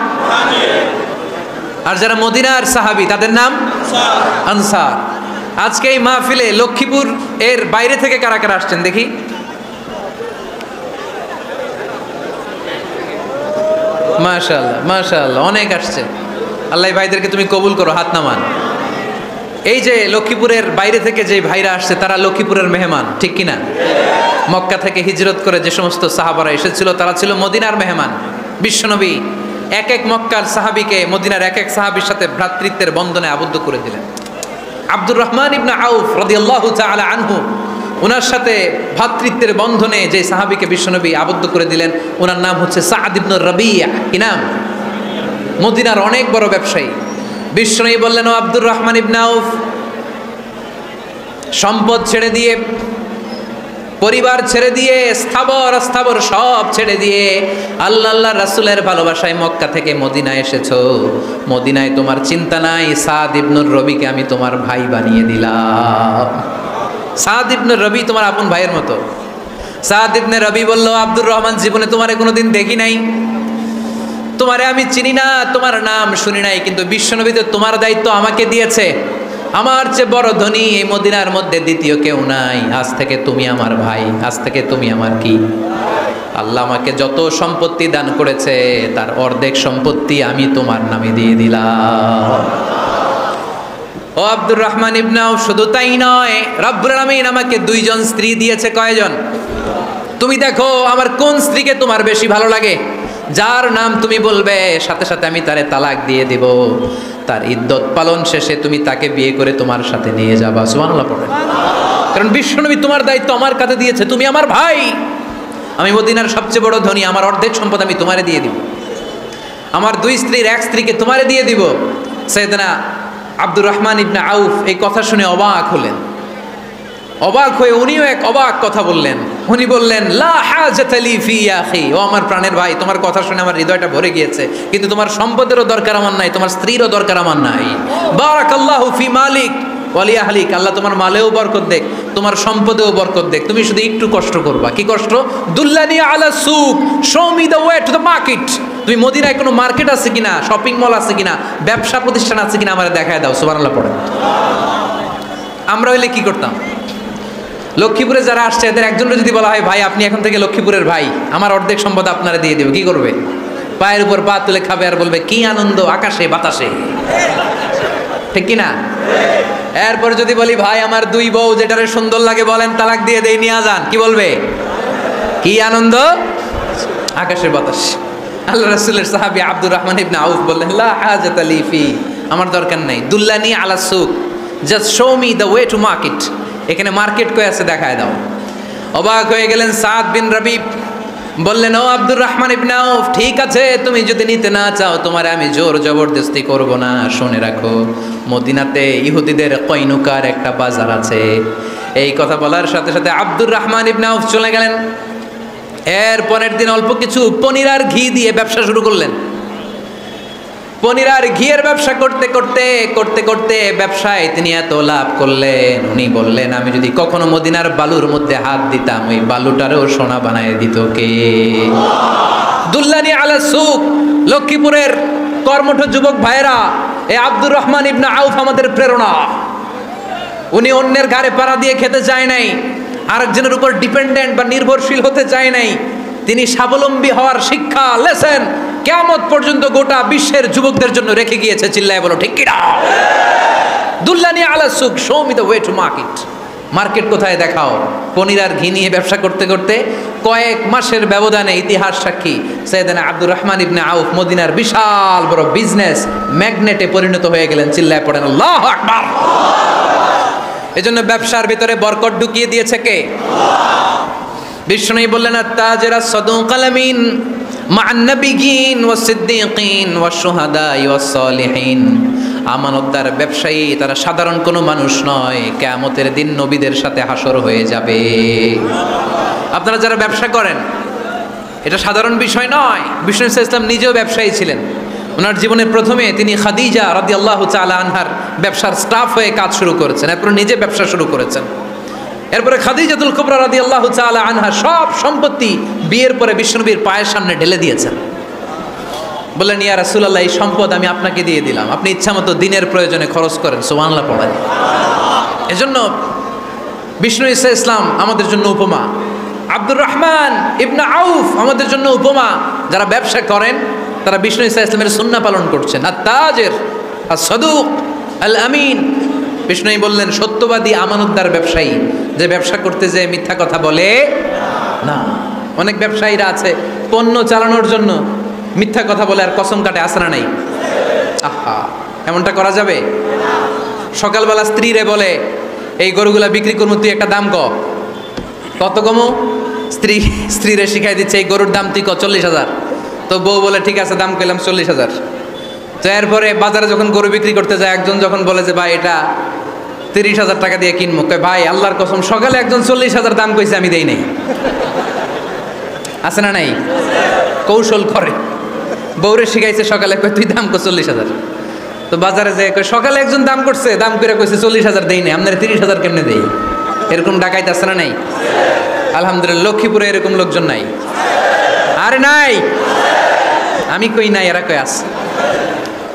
আর যারা মদিনার সাহাবী তাদের নাম আনসার। আজকে এই মাহফিলে লক্ষ্মীপুর এর বাইরে থেকে কারা কারা আসছেন দেখি? মাশাআল্লাহ মাশাআল্লাহ, অনেক আসছে। আল্লাহ ভাইদেরকে তুমি কবুল করো, হাত নামান। এই যে লক্ষ্মীপুরের বাইরে থেকে যে ভাইরা আসছে তারা লক্ষ্মীপুরের মেহমান, ঠিক কিনা? মক্কা থেকে হিজরত করে যে সমস্ত সাহাবারা এসেছিল তারা ছিল মদিনার মেহমান। বিশ্বনবী এক এক মক্কার সাহাবীকে মদিনার এক এক সাহাবীর সাথে ভ্রাতৃত্বের বন্ধনে আবদ্ধ করে দিলেন। আব্দুর রহমান ইবনে আউফ রাদিয়াল্লাহু তাআলা আনহু, ওনার সাথে ভ্রাতৃত্বের বন্ধনে যে সাহাবীকে বিশ্বনবী আবদ্ধ করে দিলেন ওনার নাম হচ্ছে সাদ ইবনে রাবিয়া। কি নাম? মদিনার অনেক বড় ব্যবসায়ী। বিশ্বনবী বললেন, ও আব্দুর রহমান ইবনে আউফ, সম্পদ ছেড়ে দিয়ে, পরিবার ছেড়ে দিয়ে, স্থাবর অস্থাবর সব ছেড়ে দিয়ে আল্লাহ রাসূলের ভালোবাসায় মক্কা থেকে মদিনায় এসেছো। মদিনায় তোমার চিন্তা নাই, সাদ ইবনে রবিকে আমি তোমার ভাই বানিয়ে দিলাম। সাদ ইবনে রবি তোমার আপন ভাইয়ের মতো। সাদ ইবনে রবি বলল, আব্দুর রহমান, জীবনে তোমারে কোনোদিন দেখি নাই, তোমারে আমি চিনি না, তোমার নাম শুনি নাই, কিন্তু বিশ্বনবী তো তোমার দায়িত্ব আমাকে দিয়েছে, আমার চেয়ে বড় ধনী এই মদিনার মধ্যে দ্বিতীয় কেউ নাই, আজ থেকে তুমি আমার ভাই, আজ থেকে তুমি আমার কি। আল্লাহ আমাকে যত সম্পত্তি দান করেছে তার অর্ধেক সম্পত্তি আমি তোমার নামে দিয়ে দিলাম। ও আব্দুর রহমান ইবনে আউফ, শুধু তাই নয়, রব্বুল আলামিন আমাকে দুইজন স্ত্রী দিয়েছে। কয়জন? তুমি দেখো আমার কোন স্ত্রীকে তোমার বেশি ভালো লাগে, যার নাম তুমি বলবে সাথে সাথে আমি তারে তালাক দিয়ে দেব, তার ইদ্যত পালন শেষে তুমি তাকে বিয়ে করে তোমার সাথে নিয়ে যাবা। সুবহানাল্লাহ পড়েন। কারণ বিশ্বনবী তোমার দায়িত্ব আমার কাছে দিয়েছে, তুমি আমার ভাই, আমি মদিনার সবচেয়ে বড় ধনী, আমার অর্ধেক সম্পদ আমি তোমারে দিয়ে দিব, আমার দুই স্ত্রীর এক স্ত্রীকে তোমারে দিয়ে দিব। সাইয়েদনা আব্দুর রহমান ইবনে আউফ এই কথা শুনে অবাক হলেন। অবাক হয়ে উনিও এক অবাক কথা বললেন। উনি বললেন, লা হাজাতা লি ফি ইয়া আখি, ও আমার প্রাণের ভাই, তোমার কথা শুনে আমার হৃদয়টা ভরে গিয়েছে, কিন্তু তোমার সম্পদেরও দরকার আমার নাই, তোমার স্ত্রীরও দরকার আমার নাই। বারাকাল্লাহু ফি মালিক ওয়া লি আহলিক, আল্লাহ তোমার মালেও বরকত দেখ, তোমার সম্পদেও বরকত দেখ, তুমি শুধু একটু কষ্ট করবা। কি কষ্ট? দুল্লানি আলা সুক, show me the way to the market. তুমি মদিনায় কোনো মার্কেট আছে কিনা, শপিং মল আছে কিনা, ব্যবসা প্রতিষ্ঠান আছে কিনা আমারে দেখায় দাও। সুবহানাল্লাহ পড়েন। আমরা হইলে কি করতাম? লক্ষ্মীপুরে যারা আসছে এদের একজনের যদি বলা হয়, ভাই আপনি এখন থেকে লক্ষ্মীপুরের ভাই, আমার অর্ধেক সম্পদ আপনারা দিয়ে দেবে, কি করবে? পায়ের উপর পা তুলে খাবে আর বলবে কি আনন্দ আকাশে বাতাসে, ঠিক কিনা? এরপর যদি বলি, ভাই আমার দুই বউ যেটারে সুন্দর লাগে বলেন তালাক দিয়ে দেই, নিয়ে যান, কি বলবে? কি আনন্দ আকাশের বাতাস। আল্লাহ রাসূলের সাহাবী আব্দুর রহমান ইবনে আউফ বললেন, লা হাজাতা লি ফি, আমার দরকার নাই, দুল্লানি আলা সুক, just show me the way to market, এখানে মার্কেট কই আছে দেখায় দাও। অবাক হয়ে গেলেন সাদ বিন রবিব, বললেন, ও আব্দুর রহমান ইবনে আউফ, ঠিক আছে তুমি যদি নিতে না চাও তোমারে আমি জোর জবরদস্তি করব না। শুনে রাখো, মদিনাতে ইহুদিদের কয়নুকার একটা বাজার আছে। এই কথা বলার সাথে সাথে আব্দুর রহমান ইবনে আউফ চলে গেলেন। এর পরের দিন অল্প কিছু পনির আর ঘি দিয়ে ব্যবসা শুরু করলেন। পনির আর ঘিয়ের ব্যবসা করতে করতে করতে করতে ব্যবসায় তিনি এত লাভ করলেন, উনি বললেন, আমি যদি কখনো মদিনার বালুর মধ্যে হাত দিতাম ওই বালুটারেও সোনা বানায় দিত কে? দুল্লানি আলা সুক। লক্ষ্মীপুরের কর্মঠ যুবক ভাইরা, এই আব্দুর রহমান ইবনে আউফ আমাদের প্রেরণা। উনি অন্যের ঘাড়ে পাড়া দিয়ে খেতে চায় নাই, আরেকজনের উপর ডিপেন্ডেন্ট বা নির্ভরশীল হতে চায় নাই। তিনি স্বাবলম্বী হওয়ার শিক্ষা লেসেন কিয়ামত পর্যন্ত গোটা বিশ্বের যুবকদের জন্য রেখে গিয়েছে। চিল্লায় বলো ঠিক কিনা? দুল্লানি আলা সুক, show me the way to market. Market কোথায় দেখাও। পনির আর ঘি নিয়ে ব্যবসা করতে করতে কয়েক মাসের ব্যবধানে ইতিহাস সাক্ষী সাইয়েদনা আব্দুর রহমান ইবনে আউফ মদিনার বিশাল বড় বিজনেস ম্যাগনেটে পরিণত হয়ে গেলেন। চিল্লায় পড়েন আল্লাহু আকবার। এজন্য ব্যবসার ভিতরে বরকত ঢুকিয়ে দিয়েছে কে? বিষ্ণু বললেন, আত-তাজিরা সাদুকাল আমিন মা'আন নাবিয়্যিন ওয়াস সিদ্দীকিন ওয়াশ শুহাদা ওয়াস সালিহিন। আমানতদার ব্যবসায়ী তারা সাধারণ কোনো মানুষ নয়, কিয়ামতের দিন নবীদের সাথে হাসর হয়ে যাবে। আপনারা যারা ব্যবসা করেন, এটা সাধারণ বিষয় নয়। বিষ্ণু ইসলাম নিজেও ব্যবসায়ী ছিলেন। ওনার জীবনের প্রথমে তিনি খাদিজা রাদিয়াল্লাহু তাআলা আনহার ব্যবসার স্টাফ হয়ে কাজ শুরু করেছেন, এরপর নিজে ব্যবসা শুরু করেছেন। এরপরে খাদিজাতুল কুবরা রাদিয়াল্লাহু তাআলা আনহা সব সম্পত্তি বিয়ের পরে বিশ্বনবীর পায়ের সামনে ঢেলে দিয়েছেন। বললেন, ইয়া রাসূলুল্লাহ, এই সম্পদ আমি আপনাকে দিয়ে দিলাম, আপনি ইচ্ছামতো দিনের প্রয়োজনে খরচ করেন। সুবহানাল্লাহ পড়েন। এজন্য বিষ্ণু ইসলাম আমাদের জন্য উপমা, আব্দুর রহমান ইবনে আউফ আমাদের জন্য উপমা। যারা ব্যবসা করেন তারা বিষ্ণু ইসলামের সুন্নাহ পালন করছেন। আত-তাজির আস-সাদুক আল-আমিন। বিষ্ণুই বললেন, সত্যবাদী আমানতদার ব্যবসায়ী, যে ব্যবসা করতে যে মিথ্যা কথা বলে না। অনেক ব্যবসায়ীরা আছে পণ্য চালানোর জন্য মিথ্যা কথা বলে আর কসম কাটে, আসরা নাই। আহা, এমনটা করা যাবে? সকালবেলা স্ত্রীরে বলে, এই গরুগুলা বিক্রি করবো, তুই একটা দাম কত কমো? স্ত্রীরে শিখাই দিচ্ছে, এই গরুর দাম তুই 40,000। তো বউ বলে, ঠিক আছে, দাম কইলাম 40,000। তো এরপরে বাজারে যখন গরু বিক্রি করতে যায়, একজন যখন বলে যে ভাই এটা 30,000 টাকা দিয়ে কিনবো, কয় ভাই আল্লাহর কসম সকালে একজন 40,000 দাম কইছে, আমি দেই নাই। আছে না নাই? কৌশল করে। বউরে শিখাইছে সকালে, কয় তুই দাম কর 40,000। তো বাজারে যে কয় সকালে একজন দাম করছে, দাম করে কইছে 40,000 দেই নাই, আপনার 30,000 কেমনে দেই? এরকম ডাকাইতে আছে না নাই? আলহামদুলিল্লাহ লক্ষ্মীপুরে এরকম লোকজন নাই। আরে নাই, আমি কই নাই, এরা কই আছে।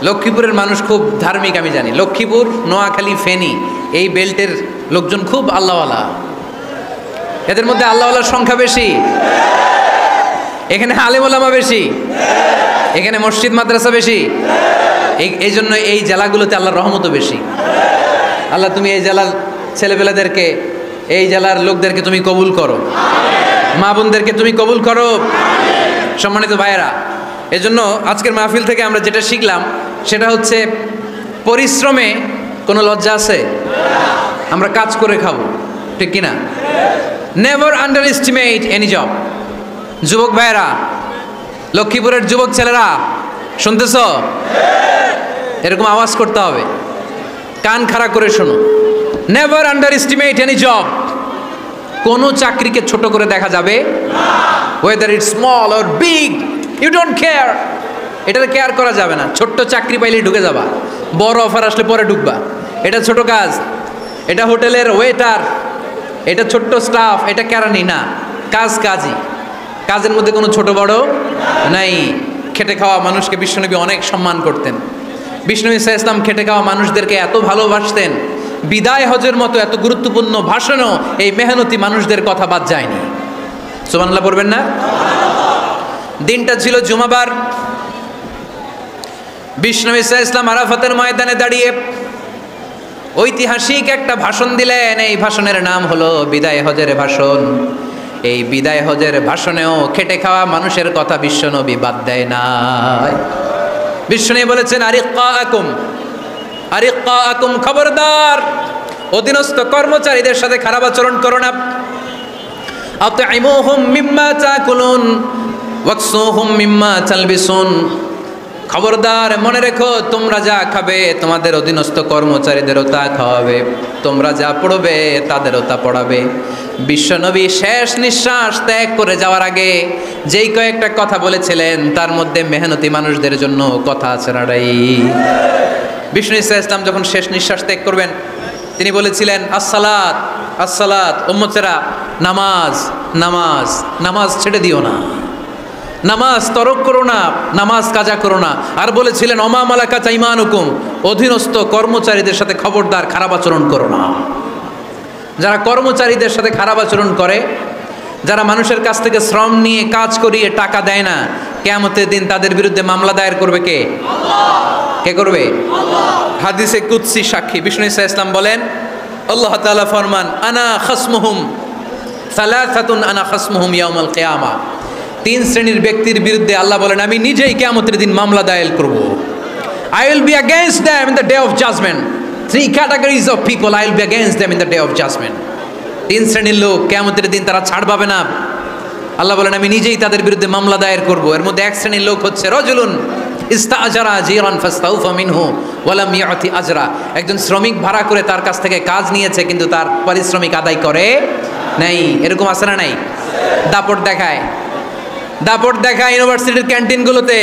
লক্ষ্মীপুরের মানুষ খুব ধার্মিক আমি জানি। লক্ষ্মীপুর, নোয়াখালী, ফেনী এই বেল্টের লোকজন খুব আল্লাহওয়ালা। এদের মধ্যে আল্লাহওয়ালার সংখ্যা বেশি, এখানে আলেম ওলামা বেশি, এখানে মসজিদ মাদ্রাসা বেশি। এই জন্য এই জেলাগুলোতে আল্লাহর রহমতও বেশি। আল্লাহ তুমি এই জেলার ছেলেপেলেদেরকে, এই জেলার লোকদেরকে তুমি কবুল করো, মা বোনদেরকে তুমি কবুল করো। সম্মানিত ভাইয়েরা, এজন্য আজকের মাহফিল থেকে আমরা যেটা শিখলাম সেটা হচ্ছে পরিশ্রমে কোনো লজ্জা আছে? আমরা কাজ করে খাবো, ঠিক কিনা? Never underestimate any job. যুবক ভাইয়েরা, লক্ষ্মীপুরের যুবক ছেলেরা শুনতেছ? এরকম আওয়াজ করতে হবে, কান খাড়া করে শোনো। Never underestimate any job. কোনো চাকরিকে ছোট করে দেখা যাবে, whether it's small or big, you don't care. এটার কেয়ার করা যাবে না। ছোট্ট চাকরি পাইলে ঢুকে যাবা, বড় অফার আসলে পরে ঢুকবা। এটা ছোট কাজ, এটা হোটেলের ওয়েটার, এটা ছোট্ট স্টাফ, এটা কেরানি না। কাজ কাজই, কাজের মধ্যে কোনো ছোট বড় নাই। খেটে খাওয়া মানুষকে বিশ্বনবী অনেক সম্মান করতেন। বিশ্বনবী সাল্লাল্লাহু আলাইহি ওয়াসাল্লাম খেটে খাওয়া মানুষদেরকে এত ভালোবাসতেন, বিদায় হজের মতো এত গুরুত্বপূর্ণ ভাষণও এই মেহনতি মানুষদের কথা বাদ যায়নি। সুবহানাল্লাহ পড়বেন না? দিনটা ছিল জুমাবার। বিশ্বনবী সাল্লাল্লাহু আলাইহি ওয়াসাল্লাম আরাফাতের ময়দানে দাঁড়িয়ে ঐতিহাসিক একটা ভাষণ দিলেন। এই ভাষণের নাম হলো বিদায় হজের ভাষণ। এই বিদায় হজের ভাষণেও খেটে খাওয়া মানুষের কথা বিশ্বনবী বাদ দেয় নাই। বিশ্বনবী বলেছেন, আরিক্কাকুম আরিক্কাকুম, খবরদার অধীনস্থ কর্মচারীদের সাথে খারাপ আচরণ করো না। আতঈমুহুম মিম্মা তাকুলুন ওয়াকসুহুম মিম্মা তালবিসুন। খবরদার মনে রেখো, তোমরা যা খাবে তোমাদের অধীনস্থ কর্মচারীদেরও তা খাওয়াবে, তোমরা যা পড়বে তাদেরও তা পড়াবে। বিশ্বনবী শেষ নিঃশ্বাস ত্যাগ করে যাওয়ার আগে যেই কয়েকটা কথা বলেছিলেন তার মধ্যে মেহনতি মানুষদের জন্য কথা আছে না? বিষ্ণু ইসলাম যখন শেষ নিঃশ্বাস ত্যাগ করবেন তিনি বলেছিলেন, আসসালাত আসসালাত, উম্মতেরা নামাজ নামাজ নামাজ ছেড়ে দিও না, নামাজ তরক করো না, নামাজ কাজা করো না। আর বলেছিলেন, ওমা মালাকাত আইমানুকুম, অধীনস্থ কর্মচারীদের সাথে খবরদার খারাপ আচরণ করো না। যারা কর্মচারীদের সাথে খারাপ আচরণ করে, যারা মানুষের কাছ থেকে শ্রম নিয়ে কাজ করিয়ে টাকা দেয় না, কিয়ামতের দিন তাদের বিরুদ্ধে মামলা দায়ের করবে কে? কে করবে? হাদিসে কুদসি সাক্ষী বিষ্ণু ইসলাম বলেন, আল্লাহ তাআলা ফরমান, আনা খাসমুহুম সালাসাতুন আনা খাসমুহুম ইয়াউমাল কিয়ামা। 3 শ্রেণীর ব্যক্তির বিরুদ্ধে আল্লাহ বলেন, আমি নিজেই কিয়ামতের দিন মামলা দায়ের করব। I will be against them in the day of judgment. 3 categories of people, I will be against them in the day of judgment. 3 শ্রেণীর লোক কিয়ামতের দিন তারা ছাড় পাবে না। আল্লাহ বলেন, আমি নিজেই তাদের বিরুদ্ধে মামলা দায়ের করব। এর মধ্যে এক শ্রেণীর লোক হচ্ছে রাজুলুন ইস্তাআজারা জিরান ফাস্তাউফা মিনহু ওয়া লাম ইয়াতি আজরা। একজন শ্রমিক ভাড়া করে তার কাছ থেকে কাজ নিয়েছে কিন্তু তার পারিশ্রমিক আদায় করে নাই। এরকম আছে না নাই? দাপট দেখায়, দাপট দেখায় ইউনিভার্সিটির ক্যান্টিনগুলোতে।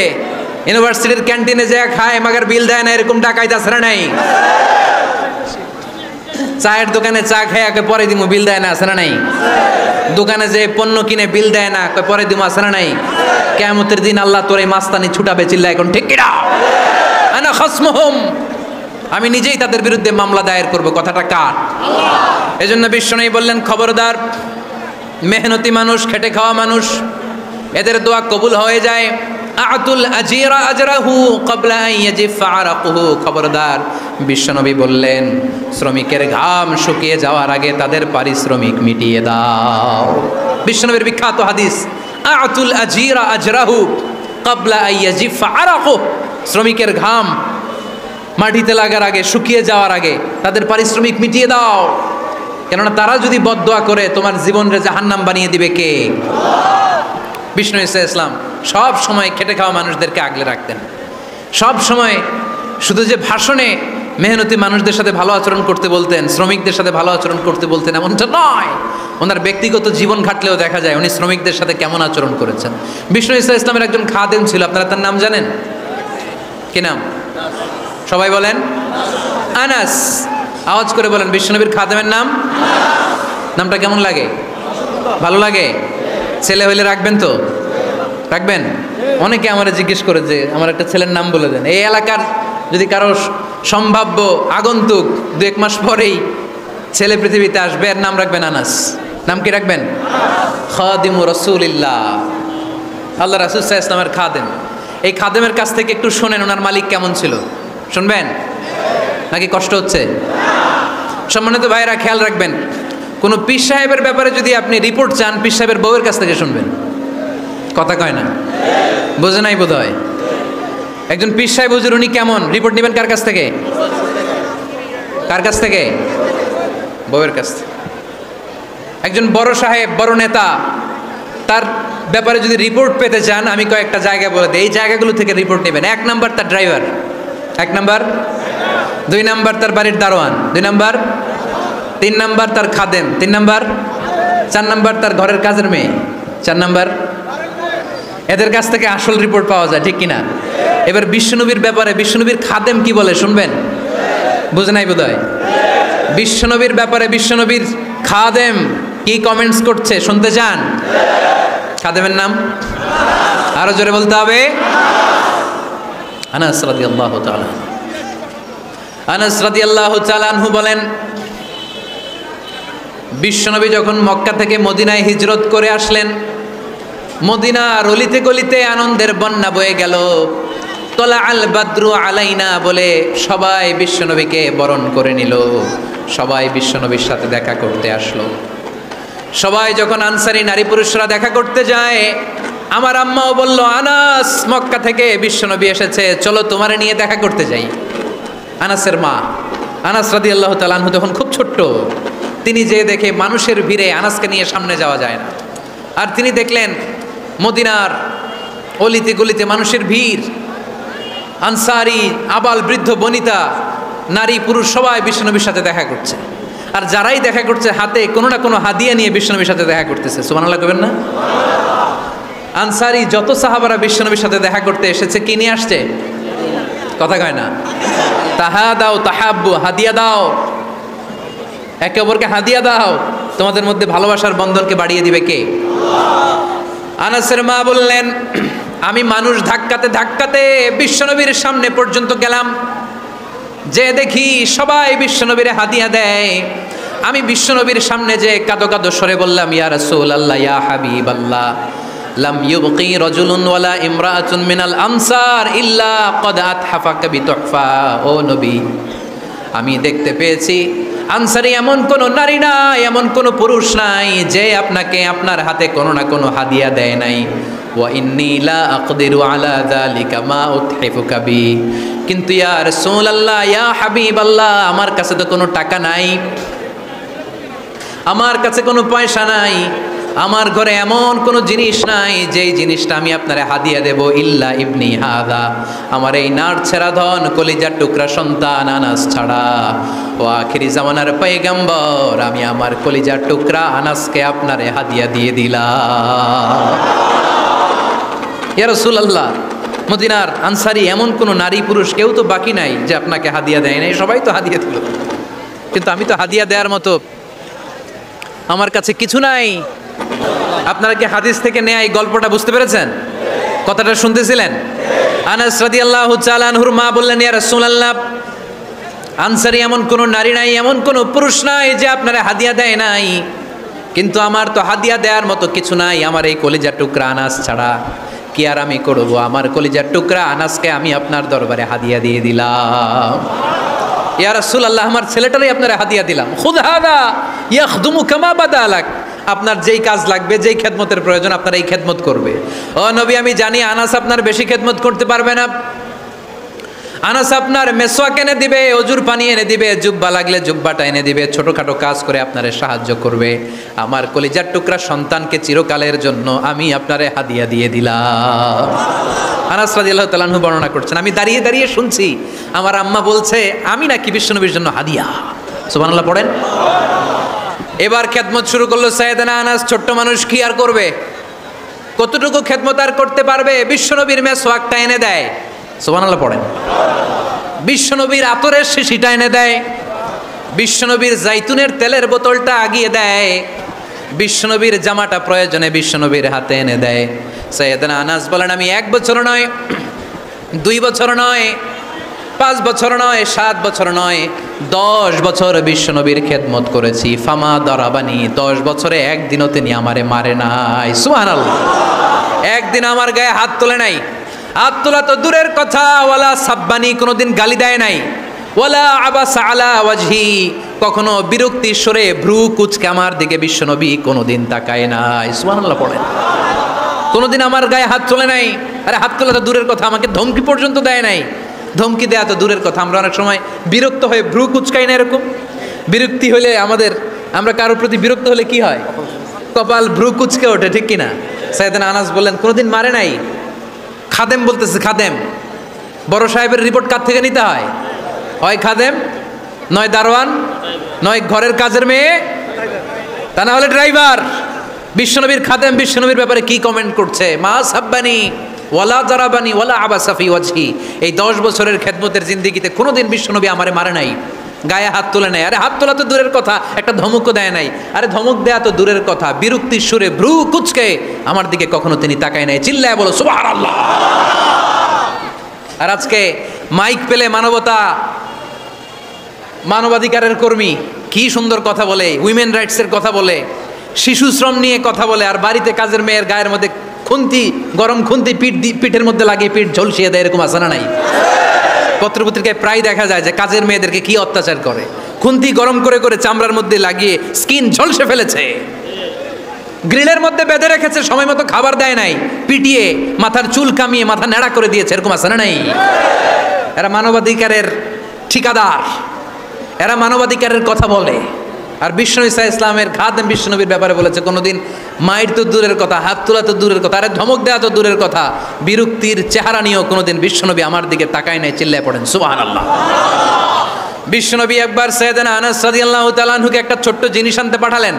ইউনিভার্সিটির ক্যান্টিনে যে খায় মাগার বিল দেয় না, এরকম ডাকাইত আছে না নাই? চায়ের দোকানে চা খেয়ে পরে দিমু, বিল দেয় না, আছে না নাই? দোকানে যে পণ্য কিনে বিল দেয় না, পরে দিমু, আছে না নাই? কিয়ামতের দিন আল্লাহ তোর এই মাস্তানি ছুটাবে, চিল্লা এখন ঠিক কিনা? আনা খাসমুহুম, আমি নিজেই তাদের বিরুদ্ধে মামলা দায়ের করব। কথাটা কার? এজন্য বিশ্বনবী বললেন, খবরদার মেহনতি মানুষ, খেটে খাওয়া মানুষ, এদের দোয়া কবুল হয়ে যায়। আতুল আজিরা আজরাহু ক্বাবলা আন ইয়াজিফা আরাকুহু। খবরদার বিশ্বনবী বললেন, শ্রমিকের ঘাম শুকিয়ে যাওয়ার আগে তাদের পারিশ্রমিক মিটিয়ে দাও। বিশ্বনবীর বিখ্যাত হাদিস, আতুল আজিরা আজরাহু ক্বাবলা আন ইয়াজিফা আরাকুহু। শ্রমিকের ঘাম মাটিতে লাগার আগে, শুকিয়ে যাওয়ার আগে তাদের পারিশ্রমিক মিটিয়ে দাও। কেননা তারা যদি বদদোয়া করে তোমার জীবনকে জাহান্নাম বানিয়ে দিবে কে? বিষ্ণু ইসলাম সব সময় খেটে খাওয়া মানুষদেরকে আগলে রাখতেন। সব সময় শুধু যে ভাষণে মেহনতি মানুষদের সাথে ভালো আচরণ করতে বলতেন, শ্রমিকদের সাথে ভালো আচরণ করতে বলতেন, এমনটা নয়। ওনার ব্যক্তিগত জীবন ঘাটলেও দেখা যায় উনি শ্রমিকদের সাথে কেমন আচরণ করেছেন। বিষ্ণু ইসলামের একজন খাদেম ছিল, আপনারা তার নাম জানেন? কি নাম? সবাই বলেন। আনাস। আওয়াজ করে বলেন, বিশ্বনবীর খাদেমের নাম? নামটা কেমন লাগে? ভালো লাগে? ছেলে হইলে রাখবেন তো? রাখবেন? অনেকে আমার জিজ্ঞেস করে যে আমার একটা ছেলের নাম বলে দেন। এই এলাকার যদি কারো সম্ভাব্য আগন্তুক 2-1 মাস পরেই ছেলে পৃথিবীতে আসবে, এর নাম রাখবেন আনাস। নাম কি রাখবেন? খাদিমু রাসূলিল্লাহ, আল্লাহ রাসূল সাল্লাল্লাহু আলাইহি ওয়াসাল্লামের খাদেম। এই খাদেমের কাছ থেকে একটু শোনেন ওনার মালিক কেমন ছিল, শুনবেন নাকি কষ্ট হচ্ছে? সম্মানিত ভাইয়েরা খেয়াল রাখবেন, কোনো পীর সাহেবের ব্যাপারে যদি আপনি রিপোর্ট চান, পীর সাহেবের বউয়ের কাছ থেকে শুনবেন। কথা কয় না, বোঝে নাই বোধ হয়। একজন পীর সাহেব হুজুর উনি কেমন, রিপোর্ট নেবেন কার কাছ থেকে? কার কাছ থেকে? বউয়ের কাছ থেকে। একজন বড় সাহেব, বড় নেতা, তার ব্যাপারে যদি রিপোর্ট পেতে চান, আমি কয়েকটা জায়গা বলে দিই, এই জায়গাগুলো থেকে রিপোর্ট নেবেন। 1 নাম্বার তার ড্রাইভার, 1 নাম্বার। 2 নাম্বার তার বাড়ির দারোয়ান, 2 নাম্বার। 3 নাম্বার তার খাদেম, 3 নাম্বার। 4 নাম্বার তার ঘরের কাজের মেয়ে, 4 নাম্বার। এদের কাছ থেকে আসল রিপোর্ট পাওয়া যায়, ঠিক কিনা? এবার বিশ্বনবীর ব্যাপারে বিশ্বনবীর খাদেম কি বলে শুনবেন? বুঝে নাই বোধ হয়। বিশ্বনবীর ব্যাপারে বিশ্বনবীর খাদেম কি কমেন্টস করছে শুনতে চান? খাদেমের নাম আরো জোরে বলতে হবে। আনাস রাদিয়াল্লাহু তাআলা, আনাস রাদিয়াল্লাহু তাআলা আনহু বলেন, বিশ্বনবী যখন মক্কা থেকে মদিনায় হিজরত করে আসলেন, মদিনার অলিতে গলিতে আনন্দের বন্যা বয়ে গেল। তলা আল বাদরু আলাইনা বলে সবাই বিশ্বনবীকে বরণ করে নিল, সবাই বিশ্বনবীর সাথে দেখা করতে আসলো। সবাই যখন আনসারী নারী পুরুষরা দেখা করতে যায়, আমার আম্মাও বলল, আনাস মক্কা থেকে বিশ্বনবী এসেছে, চলো তোমারে নিয়ে দেখা করতে যাই। আনাসের মা আনাস রাদিয়াল্লাহু তাআলা আনহু তখন খুব ছোট্ট, তিনি যে দেখে মানুষের ভিড়ে আনাসকে নিয়ে সামনে যাওয়া যায় না। আর তিনি দেখলেন মদিনার অলিতে গলিতে মানুষের ভিড়, আনসারি আবাল বৃদ্ধ বনিতা নারী পুরুষ সবাই বিশ্বনবীর সাথে দেখা করছে। আর যারাই দেখা করছে হাতে কোনো না কোনো হাদিয়া নিয়ে বিশ্বনবীর সাথে দেখা করতেছে। সুবহানাল্লাহ কইবেন না? আনসারি যত সাহাবারা বিশ্বনবীর সাথে দেখা করতে এসেছে কি নিয়ে আসছে? কথা কয় না। তাহাদাও তাহাব্বু, হাদিয়া দাও, একে অপরকে হাদিয়া দাও, তোমাদের মধ্যে ভালোবাসার বন্ধনকে বাড়িয়ে দিবে কে? আনাসের মা বললেন, আমি মানুষ ধাক্কাতে ধাক্কাতে বিশ্বনবীর সামনে পর্যন্ত গেলাম, যে দেখি সবাই বিশ্বনবীরে হাদিয়া দেয়। আমি বিশ্বনবীর সামনে যে কাঁদো কাঁদো স্বরে বললাম, ইয়া রাসূলুল্লাহ ইয়া হাবিবাল্লাহ, লাম ইউবকি রাজুলুন ওয়ালা ইমরাআতুন মিনাল আনসার ইল্লা ক্বাদ আতহাফাকা বিতুহফা। ও নবী, আমি দেখতে পেয়েছি আনসারী এমন কোন নারী নাই, এমন কোন পুরুষ নাই যে আপনাকে আপনার হাতে কোনো না কোনো হাদিয়া দেয় নাই। ওয়া ইন্নী লা আকদিরু আলা যালিকা মা উতহিফুকা বি, কিন্তু ইয়া রাসূলুল্লাহ ইয়া হাবিবাল্লাহ, আমার কাছে তো কোনো টাকা নাই, আমার কাছে কোনো পয়সা নাই, আমার ঘরে এমন কোনো জিনিস নাই যেই জিনিসটা আমি আপনারে হাদিয়া দেব, ইল্লা ইবনি হাদা, আমার এই নাড়ছেড়া ধন কলিজার টুকরা সন্তান আনাস ছাড়া। ও আখিরি জামানার পয়গম্বর, আমি আমার কলিজার টুকরা আনাসকে আপনারে হাদিয়া দিয়ে দিলাম। ইয়া রাসূলুল্লাহ, মদিনার আনসারী এমন কোনো নারী পুরুষ কেউ তো বাকি নাই যে আপনাকে হাদিয়া দেয় নাই, সবাই তো হাদিয়া দিল, কিন্তু আমি তো হাদিয়া দেওয়ার মতো আমার কাছে কিছু নাই। আপনারা কি হাদিস থেকে নেয়া এই গল্পটা বুঝতে পেরেছেন? কথাটা শুনতেছিলেন? আনাস রাদিয়াল্লাহু তাআলা আনহুর মা বললেন, ইয়া রাসূলুল্লাহ, আনসারী এমন কোনো নারী নাই, এমন কোনো পুরুষ নাই যে আপনারা হাদিয়া দেয় নাই, কিন্তু আমার তো হাদিয়া দেওয়ার মতো কিছু নাই আমার এই কলিজার টুকরা আনাস ছাড়া। কি আর আমি করব, আমার কলিজার টুকরা আনাসকে আমি আপনার দরবারে হাদিয়া দিয়ে দিলাম। ইয়া রাসূলুল্লাহ, আমার ছেলেটারই আপনারা হাদিয়া দিলাম। খুদ হাদা ইয়াখদুমু কামা বাদা লাক, আপনার যেই কাজ লাগবে, যেই খেদমতের প্রয়োজন আপনার এই খেদমত করবে। ও নবী, আমি জানি আনাস আপনার বেশি খেদমত করতে পারবে না, আনাস আপনার মেসওয়াক এনে দিবে, অজুর পানি এনে দিবে, জুব্বা লাগলে জুব্বাটা এনে দিবে, ছোটখাটো কাজ করে আপনারে সাহায্য করবে। আমার কলিজার টুকরা সন্তানকে চিরকালের জন্য আমি আপনারে হাদিয়া দিয়ে দিলাম। আনাস রাদিয়াল্লাহু তাআলা আনহু বর্ণনা করছেন, আমি দাঁড়িয়ে দাঁড়িয়ে শুনছি আমার আম্মা বলছে আমি নাকি বিশ্বনবীর জন্য হাদিয়া। সুবহানাল্লাহ পড়েন। এবার খেদমত শুরু করলো সাইয়েদনা আনাস। ছোট্ট মানুষ কি আর করবে, কতটুকু খেদমত আর করতে পারবে? বিশ্বনবীর মেসওয়াকটা এনে দেয়। সুবহানাল্লাহ পড়েন। বিশ্বনবীর আতরের শিশিটা এনে দেয়, বিশ্বনবীর জাইতুনের তেলের বোতলটা আগিয়ে দেয়, বিশ্বনবীর জামাটা প্রয়োজনে বিশ্বনবীর হাতে এনে দেয়। সাইয়েদনা আনাস বলেন আমি 1 বছর নয়, 2 বছর নয়, 5 বছর নয়, 7 বছর নয়, 10 বছর বিশ্বনবীর খেদমত করেছি। ফামা দারাবানি, 10 বছরে একদিনও তিনি আমারে মারে নাই। সুবহানাল্লাহ। একদিন আমার গায়ে হাত তোলে নাই। হাত তোলা তো দূরের কথা, ওয়ালা সাব্বানি, কোনোদিন গালি দেয় নাই। ওয়ালা আবাসা আলা ওয়াজহি, কখনো বিরক্তির স্বরে ভ্রু কুচকে আমার দিকে বিশ্বনবী কোনোদিন তাকায় নাই। সুবহানাল্লাহ পড়েন। কোনোদিন আমার গায়ে হাত তোলে নাই। আরে হাত তোলা তো দূরের কথা, আমাকে ধমকি পর্যন্ত দেয় নাই। ধমকি দেয়া তো দূরের কথা, আমরা অনেক সময় বিরক্ত হয়ে ভ্রু কুচকাই না, এরকম বিরক্তি হলে আমরা কারোর প্রতি বিরক্ত হলে কি হয়? কপাল ভ্রু কুচকে ওঠে, ঠিক কিনা? সাইয়েদনা আনাস বললেন কোনোদিন মারে নাই। খাদেম বলতেছে, খাদেম, বড় সাহেবের রিপোর্ট কার থেকে নিতে হয়? হয় খাদেম, নয় দারোয়ান, নয় ঘরের কাজের মেয়ে, তা না হলে ড্রাইভার। বিশ্বনবীর খাদেম বিশ্বনবীর ব্যাপারে কি কমেন্ট করছে? মা সাব্বানি ওয়ালা জারাবানি ওয়ালা আবাসা ফি ওয়াজহি, এই 10 বছরের খেদমতের জিন্দেগিতে কোনোদিন বিশ্বনবী আমারে মারে নাই, গায়ে হাত তোলে নাই। আরে হাত তোলা তো দূরের কথা, একটা ধমকও দেয় নাই। আরে ধমক দেয়া তো দূরের কথা, বিরক্তির সুরে ভ্রু কুচকে আমার দিকে কখনো তিনি তাকায় নাই। চিল্লায় বলো সুবহানাল্লাহ। আর আজকে মাইক পেলে মানবাধিকারের কর্মী কি সুন্দর কথা বলে, উইমেন রাইটসের কথা বলে, শিশু শ্রম নিয়ে কথা বলে, আর বাড়িতে কাজের মেয়ের গায়ের মধ্যে খুন্তি, গরম খুন্তি পিঠের মধ্যে লাগিয়ে পিঠ ঝলসিয়ে দেয়। এরকম আছে না নাই? পত্রপত্রিকায় প্রায় দেখা যায় যে কাজের মেয়েদেরকে কি অত্যাচার করে। খুন্তি গরম করে করে চামড়ার মধ্যে লাগিয়ে স্কিন ঝলসে ফেলেছে, গ্রিলের মধ্যে বেঁধে রেখেছে, সময় মতো খাবার দেয় নাই, পিটিয়ে মাথার চুল কামিয়ে মাথা ন্যাড়া করে দিয়েছে। এরকম আছে না নাই? এরা মানবাধিকারের ঠিকাদার, এরা মানবাধিকারের কথা বলে। আর বিশ্বনবী সাল্লাল্লাহু আলাইহি ইসলামের খাদেম বিশ্বনবীর ব্যাপারে বলেছে কোনোদিন মায়ের তো দূরের কথা, হাত তোলা তো দূরের কথা, আরে ধমক দেওয়া তো দূরের কথা, বিরক্তির চেহারা নিয়েও কোনোদিন বিশ্বনবী আমার দিকে তাকায় নাই। চিল্লায় পড়েন সুবহানাল্লাহ। বিশ্বনবী একবার সাইয়েদনা আনাস রাদিয়াল্লাহু তাআলা আনহুকে একটা ছোট্ট জিনিস আনতে পাঠালেন।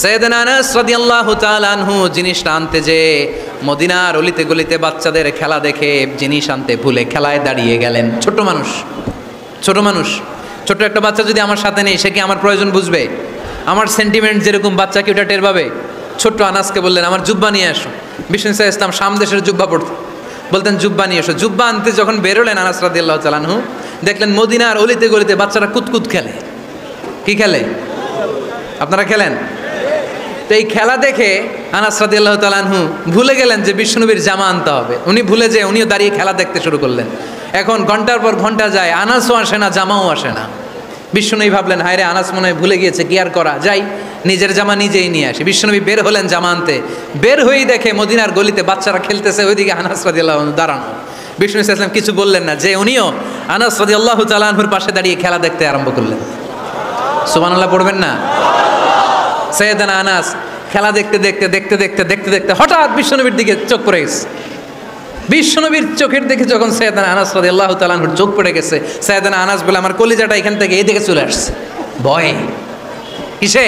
সাইয়েদনা আনাস রাদিয়াল্লাহু তাআলা আনহু জিনিসটা আনতে যে মদিনার অলিতে গলিতে বাচ্চাদের খেলা দেখে জিনিস আনতে ভুলে খেলায় দাঁড়িয়ে গেলেন। ছোট মানুষ, ছোট একটা বাচ্চা যদি আমার সাথে নেই, সে কি আমার প্রয়োজন বুঝবে? আমার সেন্টিমেন্ট যেরকম বাচ্চা কি ওটা টের পাবে? ছোট্ট আনাসকে বললেন আমার জুব্বা নিয়ে আসো। বিষ্ণু সাল্লাল্লাহু আলাইহি ওয়াসাল্লাম শাম দেশের জুব্বা পড়তেন, বলতেন জুব্বা নিয়ে এসো। জুব্বা আনতে যখন বেরোলেন আনাস রাদিয়াল্লাহু তাআলা আনহু, দেখলেন মদিনার অলিতে গলিতে বাচ্চারা কুতকুত খেলে। কি খেলে? আপনারা খেলেন? তো এই খেলা দেখে আনাস রাদিয়াল্লাহু তাআলা আনহু ভুলে গেলেন যে বিশ্বনবীর জামা আনতে হবে। উনি ভুলে যেয়ে উনিও দাঁড়িয়ে খেলা দেখতে শুরু করলেন। এখন ঘন্টার পর ঘন্টা যায়, আনাসও আসে না, জামাও আসে না। বিশ্বনবী ভাবলেন হায় রে, আনাস মনে হয় ভুলে গিয়েছে, কি আর করা যাই, নিজের জামা নিজেই নিয়ে আসে। বিশ্বনবী বের হলেন জামা আনতে, বের হয়েই দেখে মদিনার গলিতে বাচ্চারা খেলতেছে, ওইদিকে আনাস রাদিয়াল্লাহু আনহু দাঁড়ানো। বিষ্ণু সাল্লাল্লাহু আলাইহি ওয়াসাল্লাম কিছু বললেন না, যে উনিও আনাস রাদিয়াল্লাহু তাআলা আনহুর পাশে দাঁড়িয়ে খেলা দেখতে আরম্ভ করলেন। সুবহানাল্লাহ পড়বেন না? সাইয়েদনা আনাস খেলা দেখতে হঠাৎ বিশ্বনবীর দিকে চোখ পড়ে গেছে। বিশ্বনবীর চোখের দিকে যখন সাইয়েদনা আনাস রাদিয়াল্লাহু তাআলা আনহুর চোখ পড়ে গেছে, সাইয়েদনা আনাস বলে আমার কলিজাটা এখান থেকে এই দিকে চলে আসছে ভয়ে। কিসে?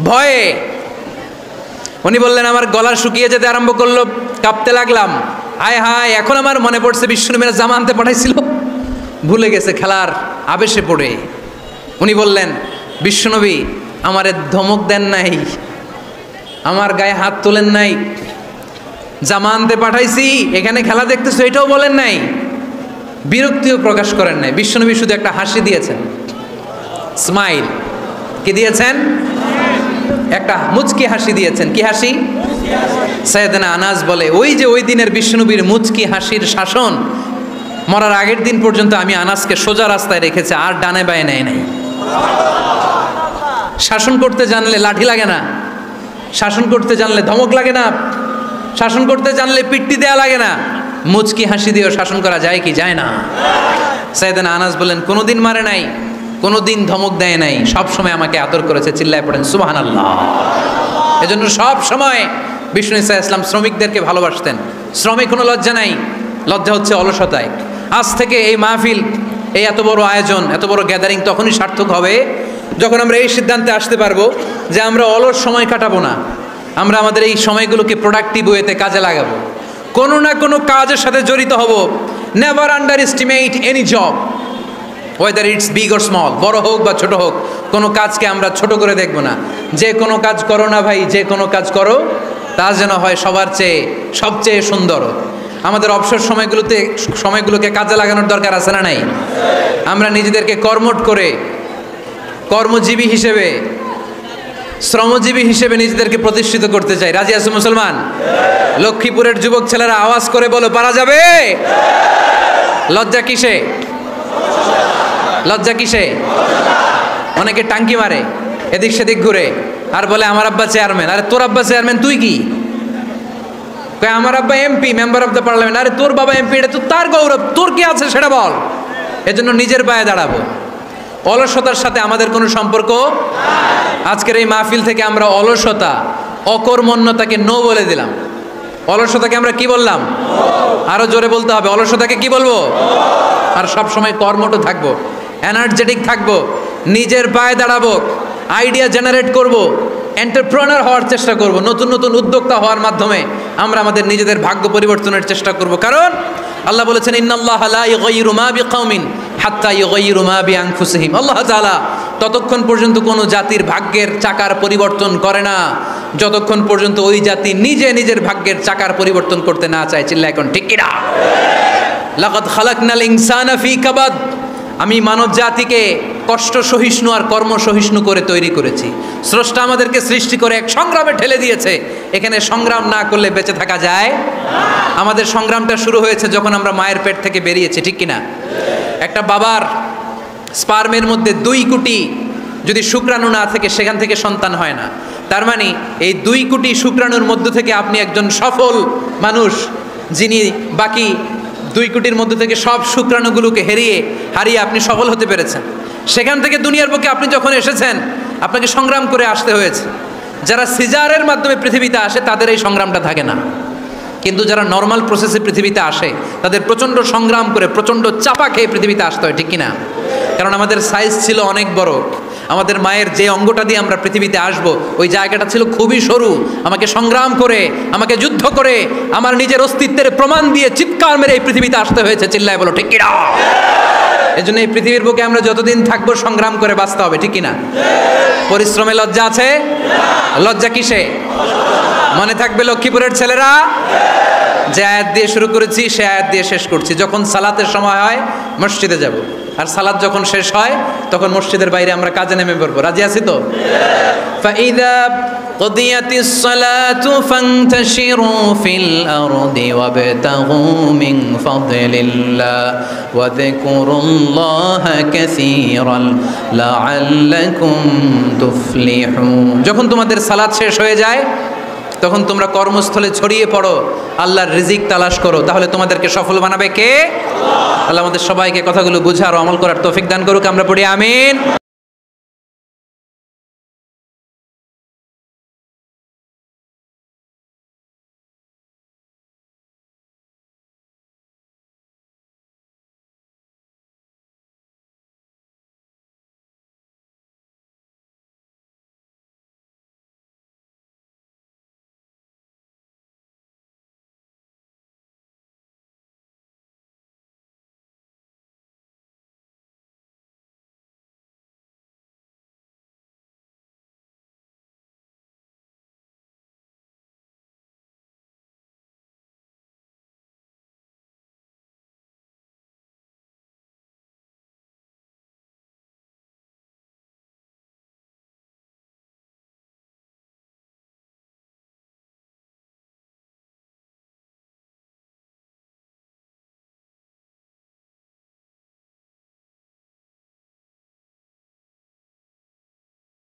ভয়ে। উনি বললেন আমার গলা শুকিয়ে যেতে আরম্ভ করলো, কাঁপতে লাগলাম। হায় হায়, এখন আমার মনে পড়ছে বিশ্বনবীর জামা আনতে পাঠাইছিল, ভুলে গেছে খেলার আবেশে পড়ে। উনি বললেন বিশ্বনবী আমারে ধমক দেন নাই, আমার গায়ে হাত তোলেন নাই, জামা আনতে পাঠাইছি, এখানে খেলা দেখতেছো এটাও বলেন নাই, বিরক্তিও প্রকাশ করেন নাই। বিশ্বনবী শুধু একটা হাসি দিয়েছেন, স্মাইল। কি দিয়েছেন? একটা মুচকি হাসি দিয়েছেন। কি হাসি? সাইয়েদনা আনাস বলে ওই যে ওই দিনের বিশ্বনবীর মুচকি হাসির শাসন মরার আগের দিন পর্যন্ত আমি আনাসকে সোজা রাস্তায় রেখেছে, আর ডানে বায়ে নেয় নাই। শাসন করতে জানলে লাঠি লাগে না, শাসন করতে জানলে ধমক লাগে না, শাসন করতে জানলে পিট্টি দেয়া লাগে না, মুচকি হাসি দিয়েও শাসন করা যায় কি যায় না? সাইয়েদনা আনাস বলেন কোনোদিন মারে নাই, কোনোদিন ধমক দেয় নাই, সব সময় আমাকে আদর করেছে। চিল্লায় পড়েন সুবহানাল্লাহ। এজন্য সব সময় বিষ্ণু ইসা ইসলাম শ্রমিকদেরকে ভালোবাসতেন। শ্রমে কোনো লজ্জা নাই, লজ্জা হচ্ছে অলসতায়। আজ থেকে এই মাহফিল, এই এত বড় আয়োজন, এত বড় গ্যাদারিং তখনই সার্থক হবে যখন আমরা এই সিদ্ধান্তে আসতে পারবো যে আমরা অলস সময় কাটাবো না, আমরা আমাদের এই সময়গুলোকে প্রোডাক্টিভ ওয়েতে কাজে লাগাবো, কোনো না কোনো কাজের সাথে জড়িত হব। Never underestimate any job, whether it's big or small, বড় হোক বা ছোট হোক, কোনো কাজকে আমরা ছোট করে দেখব না। যে কোনো কাজ করো না ভাই, যে কোনো কাজ করো তা যেন হয় সবার চেয়ে সবচেয়ে সুন্দর। আমাদের অবসর সময়গুলোকে কাজে লাগানোর দরকার আছে না নাই? আমরা নিজেদেরকে কর্মঠ করে কর্মজীবী হিসেবে, শ্রমজীবী হিসেবে নিজেদেরকে প্রতিষ্ঠিত করতে চাই। রাজি আছো মুসলমান? লক্ষ্মীপুরের যুবক ছেলেরা আওয়াজ করে বলো, পারা যাবে? লজ্জা কিসে? লজ্জা কিসে? অনেকে টাঙ্কি মারে, এদিক সেদিক ঘুরে, আর বলে আমার আব্বা চেয়ারম্যান। আরে তোর আব্বা চেয়ারম্যান, তুই কি? আমার আব্বা MP, member of the parliament. আরে তোর বাবা এমপি, এটা তো তার গৌরব, তোর কি আছে সেটা বল। এজন্য নিজের পায়ে দাঁড়াবো। অলসতার সাথে আমাদের কোনো সম্পর্ক। আজকের এই মাহফিল থেকে আমরা অলসতা, অকর্মণ্যতাকে নো বলে দিলাম। অলসতাকে আমরা কি বললাম? আরো জোরে বলতে হবে, অলসতাকে কি বলবো? আর সব সময় কর্মঠ থাকবো, এনার্জেটিক থাকবো, নিজের পায়ে দাঁড়াবো, আইডিয়া জেনারেট করব, এন্টারপ্রেনার হওয়ার চেষ্টা করব, নতুন নতুন উদ্যোক্তা হওয়ার মাধ্যমে আমরা আমাদের নিজেদের ভাগ্য পরিবর্তনের চেষ্টা করব। কারণ আল্লাহ বলেছেন, ইন্নাল্লাহা লা ইউগাইয়িরু মা বিকাউমিন হাত্তা ইউগাইয়িরু মা বিআনফুসিহিম। আল্লাহ তাআলা ততক্ষণ পর্যন্ত কোনো জাতির ভাগ্যের চাকার পরিবর্তন করে না যতক্ষণ পর্যন্ত ওই জাতি নিজে নিজের ভাগ্যের চাকার পরিবর্তন করতে না চায়। চিল্লা এখন ঠিক কিনা? লাকাদ খালাকনাল ইনসানা ফি কাবাদ। আমি মানব জাতিকে কষ্ট সহিষ্ণু আর কর্ম সহিষ্ণু করে তৈরি করেছি। স্রষ্টা আমাদেরকে সৃষ্টি করে এক সংগ্রামে ঠেলে দিয়েছে। এখানে সংগ্রাম না করলে বেঁচে থাকা যায়? আমাদের সংগ্রামটা শুরু হয়েছে যখন আমরা মায়ের পেট থেকে বেরিয়েছি, ঠিক কিনা? একটা বাবার স্পার্মের মধ্যে 2 কোটি যদি শুক্রাণু না থাকে, সেখান থেকে সন্তান হয় না। তার মানে এই 2 কোটি শুক্রাণুর মধ্য থেকে আপনি একজন সফল মানুষ, যিনি বাকি 2 কোটির মধ্যে থেকে সব শুক্রাণুগুলোকে হারিয়ে আপনি সফল হতে পেরেছেন। সেখান থেকে দুনিয়ার বুকে আপনি যখন এসেছেন, আপনাকে সংগ্রাম করে আসতে হয়েছে। যারা সিজারের মাধ্যমে পৃথিবীতে আসে তাদের এই সংগ্রামটা থাকে না, কিন্তু যারা নর্মাল প্রসেসে পৃথিবীতে আসে তাদের প্রচণ্ড সংগ্রাম করে, প্রচণ্ড চাপা খেয়ে পৃথিবীতে আসতে হয়, ঠিক কিনা? কারণ আমাদের সাইজ ছিল অনেক বড়। আমাদের মায়ের যে অঙ্গটা দিয়ে আমরা পৃথিবীতে আসব, ওই জায়গাটা ছিল খুবই সরু। আমাকে সংগ্রাম করে, আমাকে যুদ্ধ করে, আমার নিজের অস্তিত্বের প্রমাণ দিয়ে চিৎকার মেরে এই পৃথিবীতে আসতে হয়েছে। চিল্লায় বলো ঠিক কিনা? এজন্য এই পৃথিবীর বুকে আমরা যতদিন থাকবো সংগ্রাম করে বাঁচতে হবে, ঠিক কিনা? পরিশ্রমে লজ্জা আছে? লজ্জা কিসে? মনে থাকবে লক্ষ্মীপুরের ছেলেরা, যে আয়াত দিয়ে শুরু করেছি সে আয়াত দিয়ে শেষ করছি। যখন সালাতের সময় হয় মসজিদে যাব, আর সালাত যখন শেষ হয় তখন মসজিদের বাইরে আমরা কাজে নেমে পড়বো। রাজি আছি তো? ফাইদা কুদিয়াতিস সালাতু ফান্তাশিরু ফিল আরদি ওয়াবতাগু মিন ফাদলিল্লাহ ওয়া যিকুরুল্লাহা কাসীরান লাআল্লাকুম তুফলিহুন। যখন তোমাদের সালাত শেষ হয়ে যায় তখন তোমরা কর্মস্থলে ছড়িয়ে পড়ো, আল্লাহর রিজিক তালাশ করো, তাহলে তোমাদেরকে সফল বানাবে কে? আল্লাহ আমাদের সবাইকে কথাগুলো বুঝার ও আমল করার তৌফিক দান করুক। আমরা পড়ি আমিন।